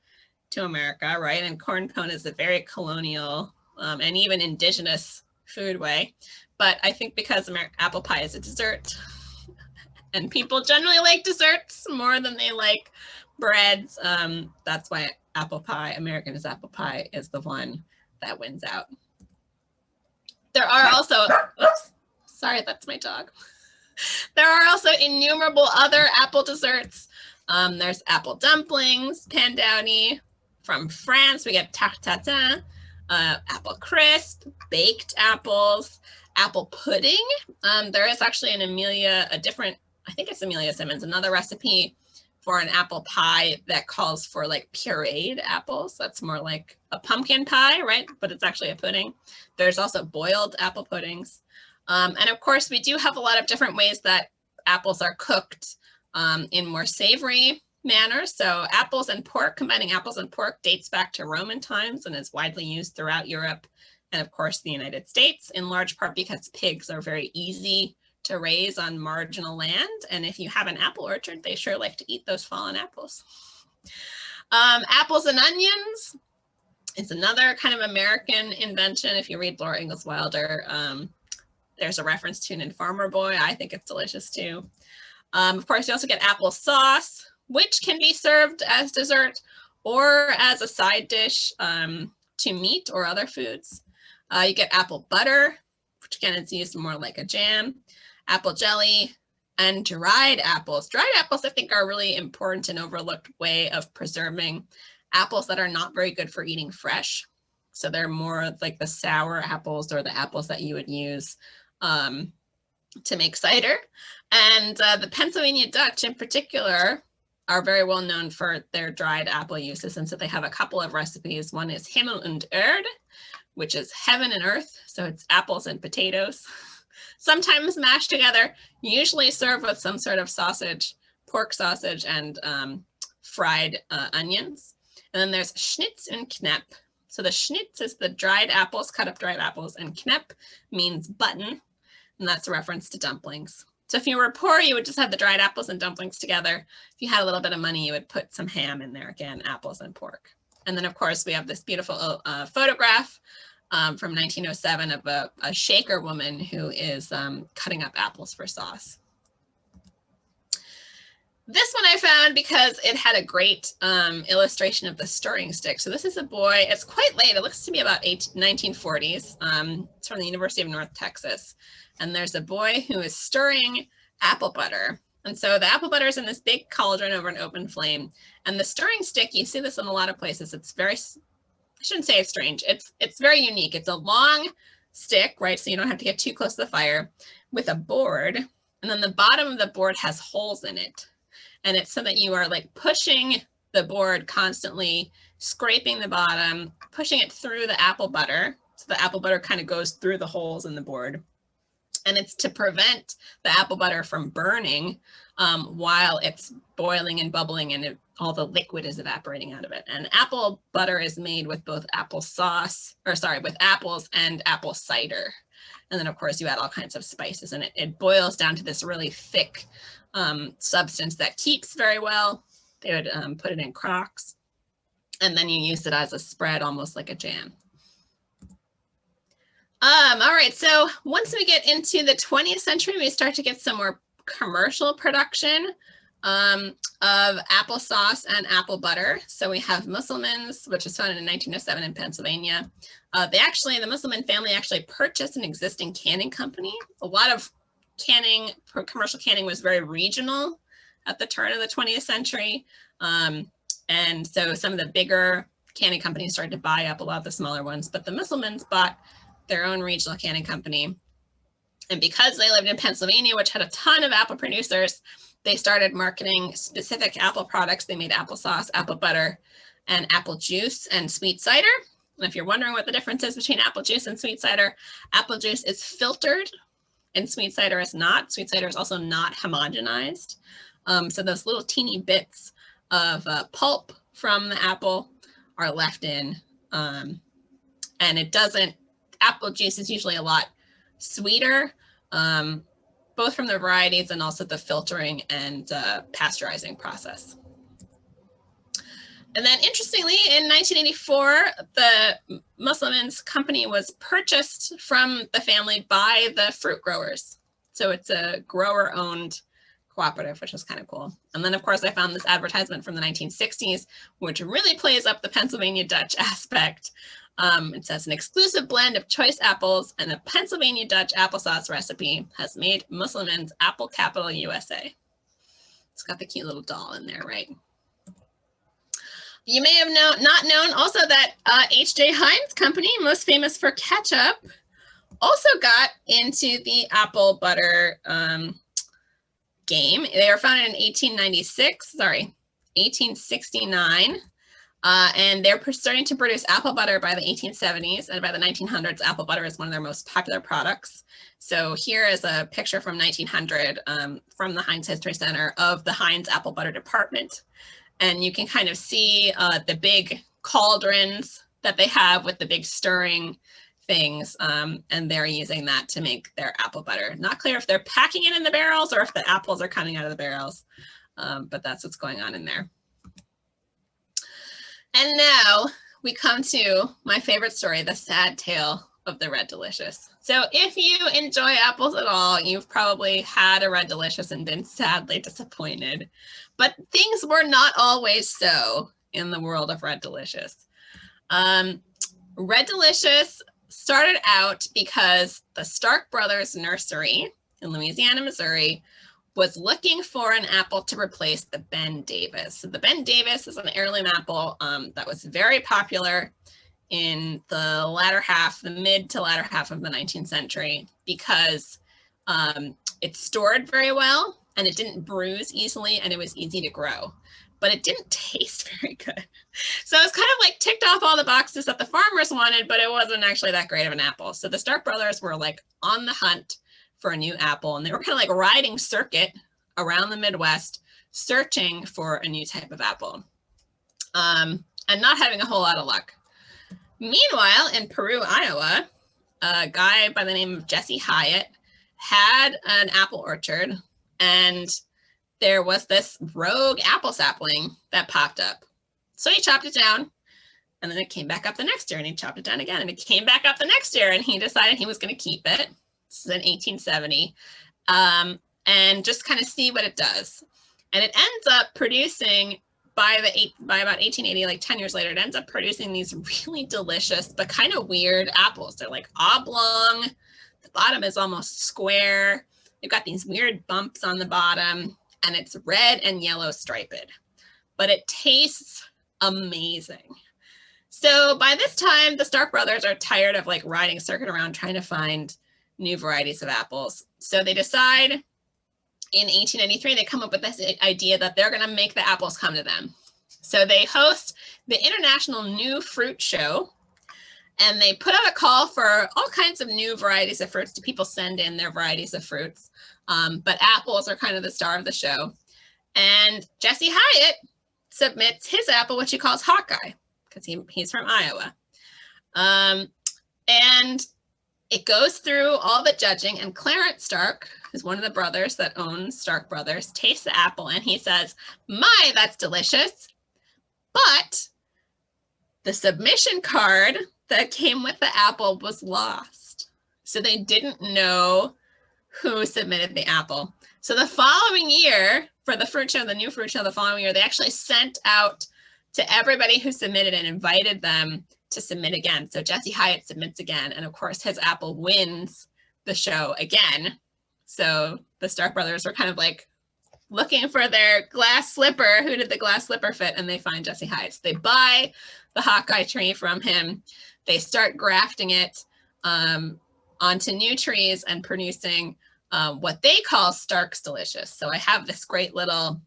to America, right? And corn pone is a very colonial and even indigenous food way. But I think because apple pie is a dessert, and people generally like desserts more than they like breads, that's why apple pie, American as apple pie, is the one that wins out. There are also, oops, sorry, that's my dog. There are also innumerable other apple desserts. There's apple dumplings, pandowny. From France, we get tarte tatin, apple crisp, baked apples, apple pudding. There is actually I think it's Amelia Simmons, another recipe for an apple pie that calls for like pureed apples. That's more like a pumpkin pie, right? But it's actually a pudding. There's also boiled apple puddings. And of course, we do have a lot of different ways that apples are cooked in more savory manners. So combining apples and pork dates back to Roman times and is widely used throughout Europe and of course the United States, in large part because pigs are very easy to raise on marginal land. And if you have an apple orchard, they sure like to eat those fallen apples. Apples and onions is another kind of American invention. If you read Laura Ingalls Wilder, there's a reference to it in Farmer Boy. I think it's delicious too. Of course, you also get apple sauce, which can be served as dessert or as a side dish to meat or other foods. You get apple butter, which again is used more like a jam, apple jelly, and dried apples. Dried apples, I think, are a really important and overlooked way of preserving apples that are not very good for eating fresh. So they're more like the sour apples or the apples that you would use to make cider. And the Pennsylvania Dutch in particular are very well known for their dried apple uses. And so they have a couple of recipes. One is Himmel und Erde, which is heaven and earth. So it's apples and potatoes, sometimes mashed together, usually served with some sort of sausage, pork sausage, and fried onions. And then there's Schnitz und Knepp. So the Schnitz is the dried apples, cut up dried apples, and Knepp means button, and that's a reference to dumplings. So if you were poor, you would just have the dried apples and dumplings together. If you had a little bit of money, you would put some ham in there, again, apples and pork. And then, of course, we have this beautiful photograph from 1907 of a Shaker woman who is cutting up apples for sauce. This one I found because it had a great illustration of the stirring stick. So this is a boy, it's quite late. It looks to be about 1940s. It's from the University of North Texas. And there's a boy who is stirring apple butter. And so the apple butter is in this big cauldron over an open flame. And the stirring stick, you see this in a lot of places. It's very, I shouldn't say it's strange. It's very unique. It's a long stick, right? So you don't have to get too close to the fire, with a board. And then the bottom of the board has holes in it. And it's so that you are like pushing the board constantly, scraping the bottom, pushing it through the apple butter. So the apple butter kind of goes through the holes in the board. And it's to prevent the apple butter from burning while it's boiling and bubbling and all the liquid is evaporating out of it. And apple butter is made with both with apples and apple cider. And then, of course, you add all kinds of spices, and it boils down to this really thick substance that keeps very well. They would put it in crocks, and then you use it as a spread, almost like a jam. All right, so once we get into the 20th century, we start to get some more commercial production of applesauce and apple butter. So we have Musselman's, which was founded in 1907 in Pennsylvania. The Musselman family actually purchased an existing canning company. A lot of canning, commercial canning, was very regional at the turn of the 20th century. And so some of the bigger canning companies started to buy up a lot of the smaller ones, but the Musselmans bought their own regional canning company. And because they lived in Pennsylvania, which had a ton of apple producers, they started marketing specific apple products. They made applesauce, apple butter, and apple juice and sweet cider. And if you're wondering what the difference is between apple juice and sweet cider, apple juice is filtered and sweet cider is not. Sweet cider is also not homogenized. So those little teeny bits of pulp from the apple are left in. And apple juice is usually a lot sweeter, both from the varieties and also the filtering and pasteurizing process. And then interestingly, in 1984, the Musselman's company was purchased from the family by the fruit growers. So it's a grower-owned cooperative, which is kind of cool. And then, of course, I found this advertisement from the 1960s, which really plays up the Pennsylvania Dutch aspect. It says, an exclusive blend of choice apples and a Pennsylvania Dutch applesauce recipe has made Musselman's Apple Capital USA. It's got the cute little doll in there, right? You may have not known also that H.J. Heinz Company, most famous for ketchup, also got into the apple butter game. They were founded in 1869. And they're starting to produce apple butter by the 1870s, and by the 1900s, apple butter is one of their most popular products. So here is a picture from 1900 from the Heinz History Center of the Heinz apple butter department. And you can kind of see the big cauldrons that they have with the big stirring things, and they're using that to make their apple butter. Not clear if they're packing it in the barrels or if the apples are coming out of the barrels, but that's what's going on in there. And now we come to my favorite story, the sad tale of the Red Delicious. So if you enjoy apples at all, you've probably had a Red Delicious and been sadly disappointed. But things were not always so in the world of Red Delicious. Red Delicious started out because the Stark Brothers Nursery in Louisiana, Missouri, was looking for an apple to replace the Ben Davis. So the Ben Davis is an heirloom apple that was very popular in the mid to latter half of the 19th century because it stored very well and it didn't bruise easily and it was easy to grow, but it didn't taste very good. So it was kind of like ticked off all the boxes that the farmers wanted, but it wasn't actually that great of an apple. So the Stark brothers were like on the hunt for a new apple, and they were kind of like riding circuit around the Midwest, searching for a new type of apple, and not having a whole lot of luck. Meanwhile, in Peru, Iowa, a guy by the name of Jesse Hyatt had an apple orchard, and there was this rogue apple sapling that popped up. So he chopped it down, and then it came back up the next year, and he chopped it down again, and it came back up the next year, and he decided he was going to keep it. This is in 1870, and just kind of see what it does. And it ends up producing, by about 1880, like 10 years later, it ends up producing these really delicious but kind of weird apples. They're like oblong. The bottom is almost square. They've got these weird bumps on the bottom, and it's red and yellow striped. But it tastes amazing. So by this time, the Stark brothers are tired of like riding circuit around trying to find new varieties of apples. So they decide in 1893, they come up with this idea that they're going to make the apples come to them. So they host the International New Fruit Show, and they put out a call for all kinds of new varieties of fruits. People send in their varieties of fruits, but apples are kind of the star of the show. And Jesse Hyatt submits his apple, which he calls Hawkeye, because he's from Iowa. And it goes through all the judging, and Clarence Stark, who's one of the brothers that owns Stark Brothers, tastes the apple, and he says, "My, that's delicious." But the submission card that came with the apple was lost. So they didn't know who submitted the apple. So the following year, for the fruit show, the new fruit show the following year, they actually sent out to everybody who submitted and invited them to submit again. So Jesse Hyatt submits again, and of course his apple wins the show again. So the Stark brothers are kind of like looking for their glass slipper. Who did the glass slipper fit? And they find Jesse Hyatt. So they buy the Hawkeye tree from him. They start grafting it onto new trees and producing what they call Stark's Delicious. So I have this great little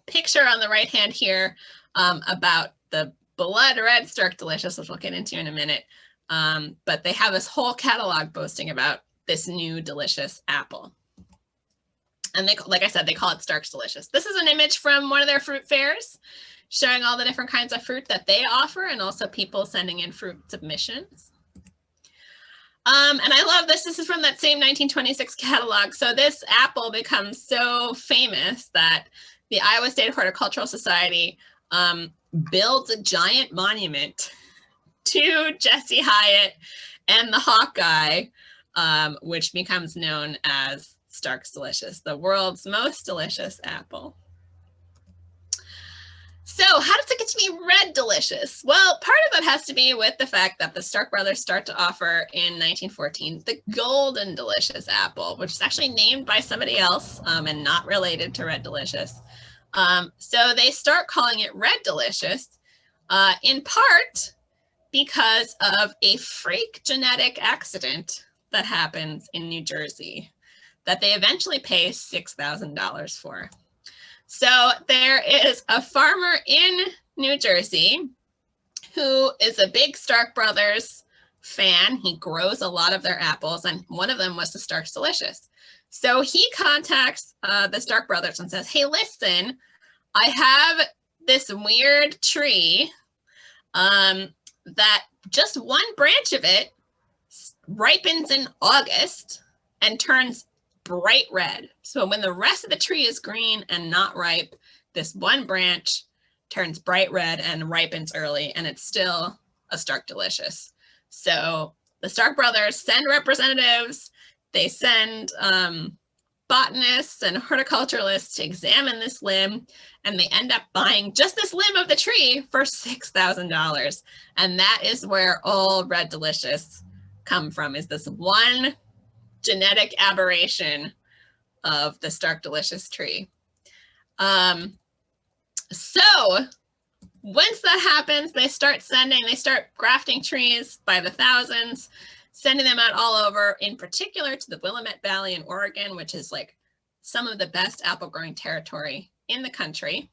picture on the right hand here about the blood red Stark Delicious, which we'll get into in a minute. But they have this whole catalog boasting about this new delicious apple. And they, like I said, they call it Stark's Delicious. This is an image from one of their fruit fairs showing all the different kinds of fruit that they offer, and also people sending in fruit submissions. And I love this. This is from that same 1926 catalog. So this apple becomes so famous that the Iowa State Horticultural Society builds a giant monument to Jesse Hyatt and the Hawkeye, which becomes known as Stark's Delicious, the world's most delicious apple. So how does it get to be red delicious? Well, part of that has to be with the fact that the Stark brothers start to offer in 1914 the golden delicious apple, which is actually named by somebody else and not related to red delicious. So they start calling it red delicious in part because of a freak genetic accident that happens in New Jersey that they eventually pay $6,000 for. So there is a farmer in New Jersey who is a big Stark Brothers fan. He grows a lot of their apples, and one of them was the Stark's Delicious. So he contacts the Stark Brothers and says, "Hey, listen, I have this weird tree that just one branch of it ripens in August and turns bright red. So when the rest of the tree is green and not ripe, this one branch turns bright red and ripens early, and it's still a Stark Delicious." So the Stark brothers send representatives. They send botanists and horticulturalists to examine this limb, and they end up buying just this limb of the tree for $6,000. And that is where all red delicious come from, is this one genetic aberration of the Stark Delicious tree. So once that happens, they start grafting trees by the thousands, sending them out all over, in particular to the Willamette Valley in Oregon, which is like some of the best apple growing territory in the country.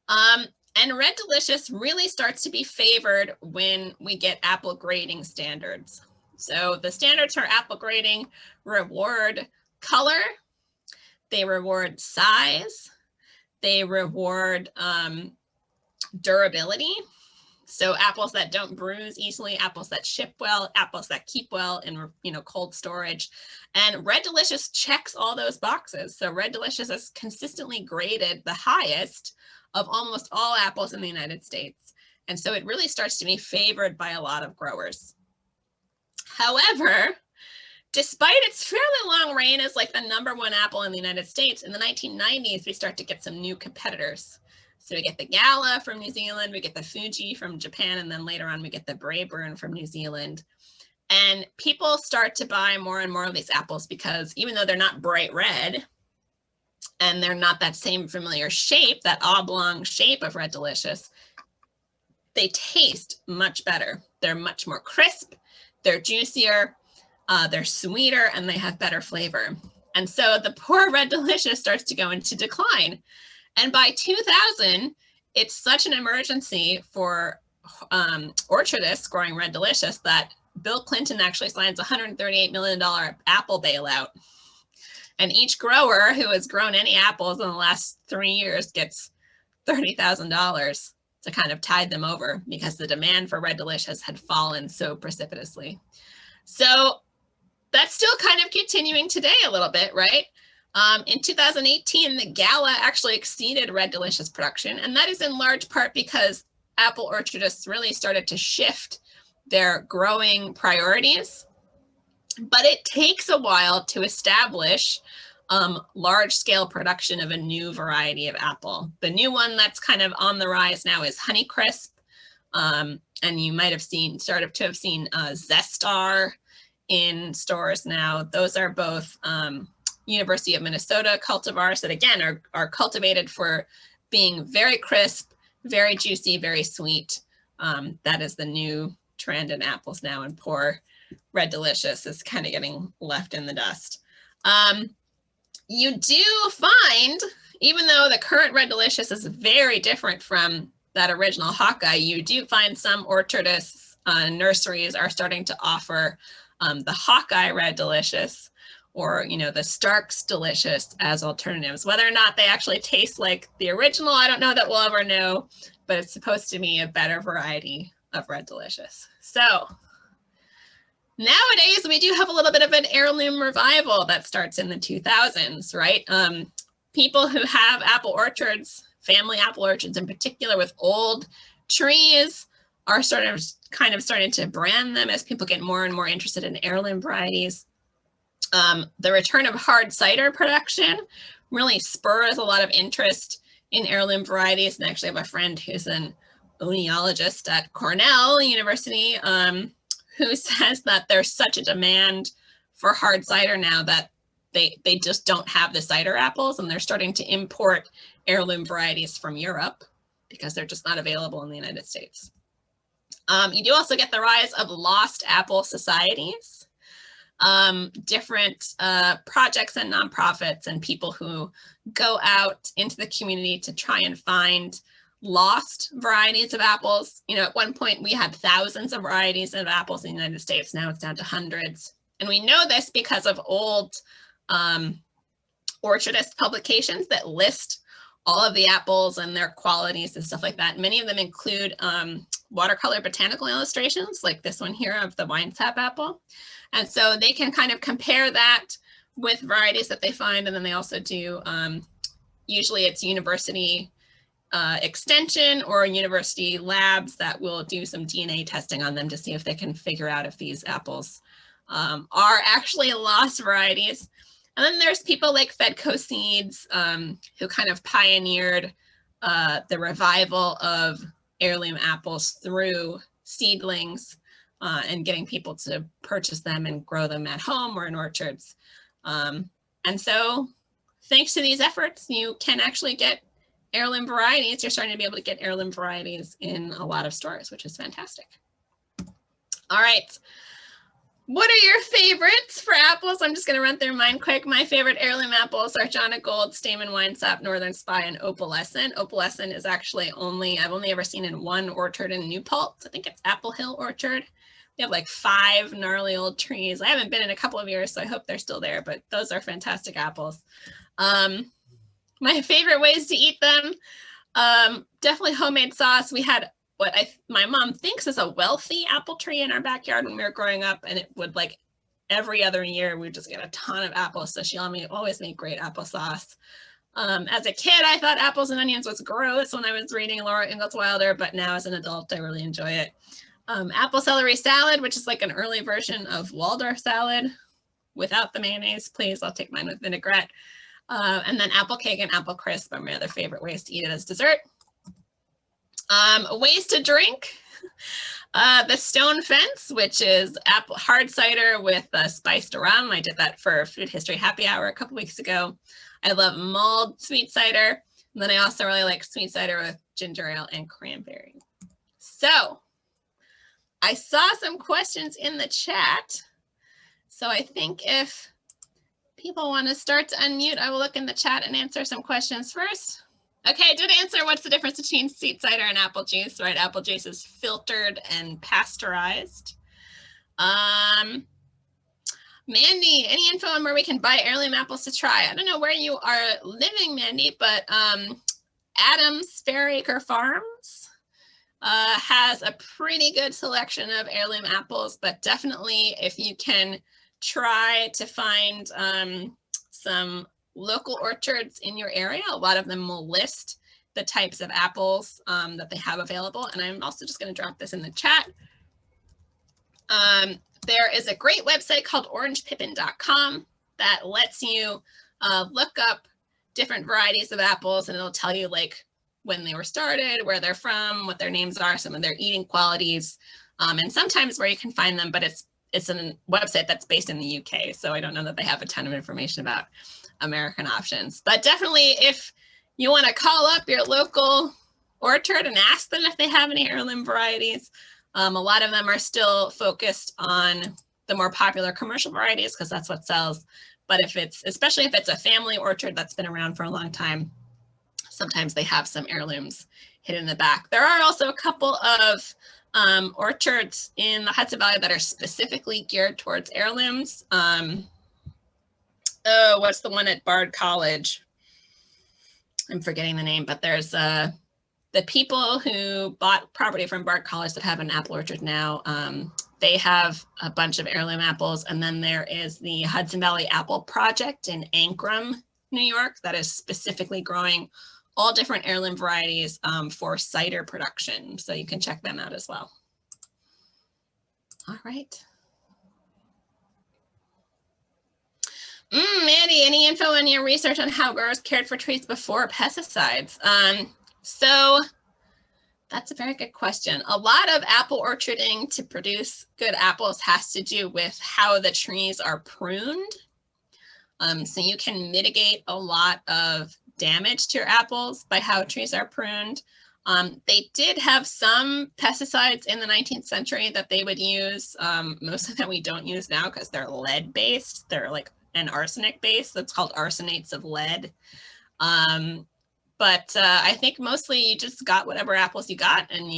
And Red Delicious really starts to be favored when we get apple grading standards. So the standards for apple grading reward color, they reward size, they reward durability. So apples that don't bruise easily, apples that ship well, apples that keep well in cold storage. And Red Delicious checks all those boxes. So Red Delicious is consistently graded the highest of almost all apples in the United States. And so it really starts to be favored by a lot of growers. However, despite its fairly long reign as like the #1 apple in the United States, in the 1990s, we start to get some new competitors. So we get the Gala from New Zealand, we get the Fuji from Japan, and then later on we get the Braeburn from New Zealand. And people start to buy more and more of these apples because even though they're not bright red, and they're not that same familiar shape, that oblong shape of Red Delicious, they taste much better. They're much more crisp, they're juicier, they're sweeter, and they have better flavor. And so the poor Red Delicious starts to go into decline. And by 2000, it's such an emergency for orchardists growing Red Delicious that Bill Clinton actually signs a $138 million apple bailout. And each grower who has grown any apples in the last 3 years gets $30,000 to kind of tide them over because the demand for Red Delicious had fallen so precipitously. So that's still kind of continuing today a little bit, right? In 2018, the Gala actually exceeded Red Delicious production, and that is in large part because apple orchardists really started to shift their growing priorities. But it takes a while to establish large-scale production of a new variety of apple. The new one that's kind of on the rise now is Honeycrisp, and you might have seen, started to have seen Zestar in stores now. Those are both University of Minnesota cultivars that again are cultivated for being very crisp, very juicy, very sweet. That is the new trend in apples now, and poor Red Delicious is kind of getting left in the dust. You do find, even though the current Red Delicious is very different from that original Hawkeye, you do find some orchardists, nurseries are starting to offer the Hawkeye Red Delicious, or the Stark's Delicious as alternatives. Whether or not they actually taste like the original, I don't know that we'll ever know, but it's supposed to be a better variety of Red Delicious. So nowadays we do have a little bit of an heirloom revival that starts in the 2000s, right? People who have apple orchards, family apple orchards in particular with old trees, are kind of starting to brand them as people get more and more interested in heirloom varieties. The return of hard cider production really spurs a lot of interest in heirloom varieties. And I actually have a friend who's an oenologist at Cornell University who says that there's such a demand for hard cider now that they just don't have the cider apples, and they're starting to import heirloom varieties from Europe because they're just not available in the United States. You do also get the rise of lost apple societies, different projects and nonprofits and people who go out into the community to try and find lost varieties of apples. At one point we had thousands of varieties of apples in the United States. Now it's down to hundreds. And we know this because of old orchardist publications that list all of the apples and their qualities and stuff like that. Many of them include watercolor botanical illustrations, like this one here of the wine sap apple. And so they can kind of compare that with varieties that they find. And then they also do, usually it's university extension or university labs that will do some DNA testing on them to see if they can figure out if these apples are actually lost varieties. And then there's people like Fedco Seeds who kind of pioneered the revival of heirloom apples through seedlings and getting people to purchase them and grow them at home or in orchards. And so thanks to these efforts, you can actually get heirloom varieties. You're starting to be able to get heirloom varieties in a lot of stores, which is fantastic. All right. What are your favorites for apples? I'm just going to run through mine quick. My favorite heirloom apples are Jonna Gold, Stamen Winesap, Northern Spy, and Opalescent. Opalescent is actually I've only ever seen in one orchard in New Paltz. I think it's Apple Hill Orchard. They have like 5 gnarly old trees. I haven't been in a couple of years, so I hope they're still there, but those are fantastic apples. My favorite ways to eat them, definitely homemade sauce. We had what my mom thinks is a wealthy apple tree in our backyard when we were growing up, and it would, like, every other year we'd just get a ton of apples, so she always made great applesauce. As a kid, I thought apples and onions was gross when I was reading Laura Ingalls Wilder, but now as an adult, I really enjoy it. Apple celery salad, which is like an early version of Waldorf salad without the mayonnaise, please. I'll take mine with vinaigrette. And then apple cake and apple crisp are my other favorite ways to eat it as dessert. Ways to drink. The Stone Fence, which is apple hard cider with spiced rum. I did that for Food History Happy Hour a couple weeks ago. I love mulled sweet cider. And then I also really like sweet cider with ginger ale and cranberry. So I saw some questions in the chat. So I think if people want to start to unmute, I will look in the chat and answer some questions first. Okay, I did answer what's the difference between sweet cider and apple juice, right? Apple juice is filtered and pasteurized. Mandy, any info on where we can buy heirloom apples to try? I don't know where you are living, Mandy, but Adams Fairacre Farms has a pretty good selection of heirloom apples, but definitely if you can try to find some local orchards in your area, a lot of them will list the types of apples that they have available. And I'm also just going to drop this in the chat. There is a great website called orangepippin.com that lets you look up different varieties of apples, and it'll tell you like when they were started, where they're from, what their names are, some of their eating qualities, and sometimes where you can find them, but it's a website that's based in the UK, so I don't know that they have a ton of information about American options. But definitely if you want to call up your local orchard and ask them if they have any heirloom varieties, a lot of them are still focused on the more popular commercial varieties because that's what sells. But especially if it's a family orchard that's been around for a long time, sometimes they have some heirlooms hidden in the back. There are also a couple of orchards in the Hudson Valley that are specifically geared towards heirlooms. What's the one at Bard College? I'm forgetting the name, but there's the people who bought property from Bard College that have an apple orchard now. They have a bunch of heirloom apples. And then there is the Hudson Valley Apple Project in Ankrum, New York, that is specifically growing all different heirloom varieties for cider production. So you can check them out as well. All right. Mandy, any info on your research on how growers cared for trees before pesticides? So that's a very good question. A lot of apple orcharding to produce good apples has to do with how the trees are pruned. So you can mitigate a lot of damage to your apples by how trees are pruned. They did have some pesticides in the 19th century that they would use. Most of them we don't use now because they're lead based. They're like an arsenic base. That's called arsenates of lead. But I think mostly you just got whatever apples you got, and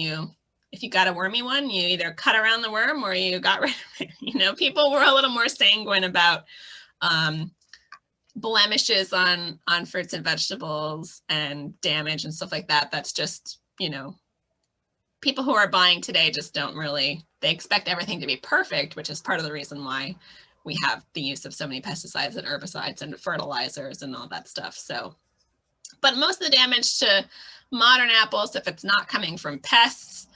if you got a wormy one, you either cut around the worm or you got rid of it. You know, people were a little more sanguine about blemishes on fruits and vegetables and damage and stuff like that. That's just, you know, people who are buying today just don't really, they expect everything to be perfect, which is part of the reason why we have the use of so many pesticides and herbicides and fertilizers and all that stuff. So, but most of the damage to modern apples, if it's not coming from pests,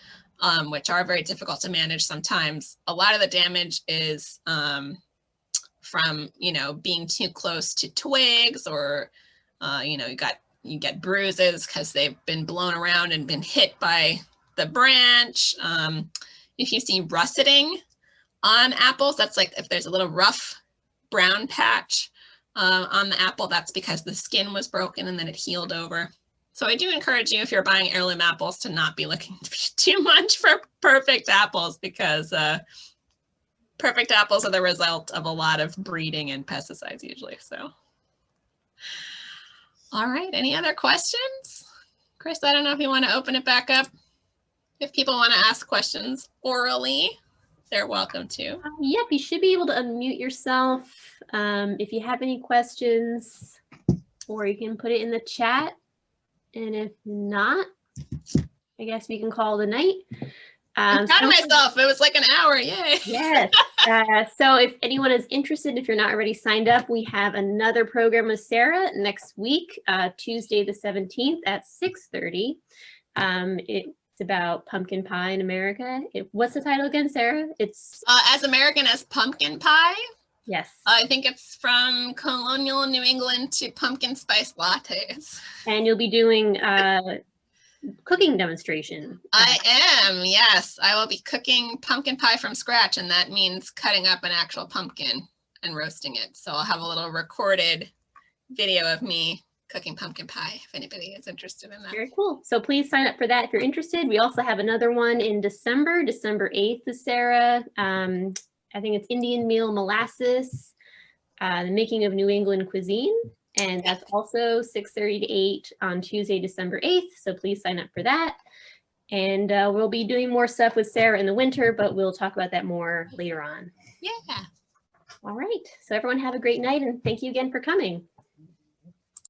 which are very difficult to manage sometimes, a lot of the damage is from, you know, being too close to twigs, or, you know, you get bruises because they've been blown around and been hit by the branch. If you see russeting on apples, that's like if there's a little rough brown patch on the apple, that's because the skin was broken and then it healed over. So I do encourage you, if you're buying heirloom apples, to not be looking too much for perfect apples, because perfect apples are the result of a lot of breeding and pesticides usually. So, all right, any other questions? Chris, I don't know if you want to open it back up. If people want to ask questions orally, they're welcome to. Yep, you should be able to unmute yourself if you have any questions, or you can put it in the chat. And if not, I guess we can call it a night. I'm proud of myself. It was like an hour. Yay. Yes. So if anyone is interested, if you're not already signed up, we have another program with Sarah next week, Tuesday the 17th at 6:30. It's about pumpkin pie in America. What's the title again, Sarah? It's As American as Pumpkin Pie. Yes. I think it's from colonial New England to pumpkin spice lattes. And you'll be doing cooking demonstration. I am, yes. I will be cooking pumpkin pie from scratch, and that means cutting up an actual pumpkin and roasting it. So I'll have a little recorded video of me cooking pumpkin pie if anybody is interested in that. Very cool. So please sign up for that if you're interested. We also have another one in December 8th is Sarah. I think it's Indian meal molasses, the making of New England cuisine. And that's also 6:30 to 8 on Tuesday, December 8th. So please sign up for that. And we'll be doing more stuff with Sarah in the winter, but we'll talk about that more later on. Yeah. All right. So everyone have a great night, and thank you again for coming.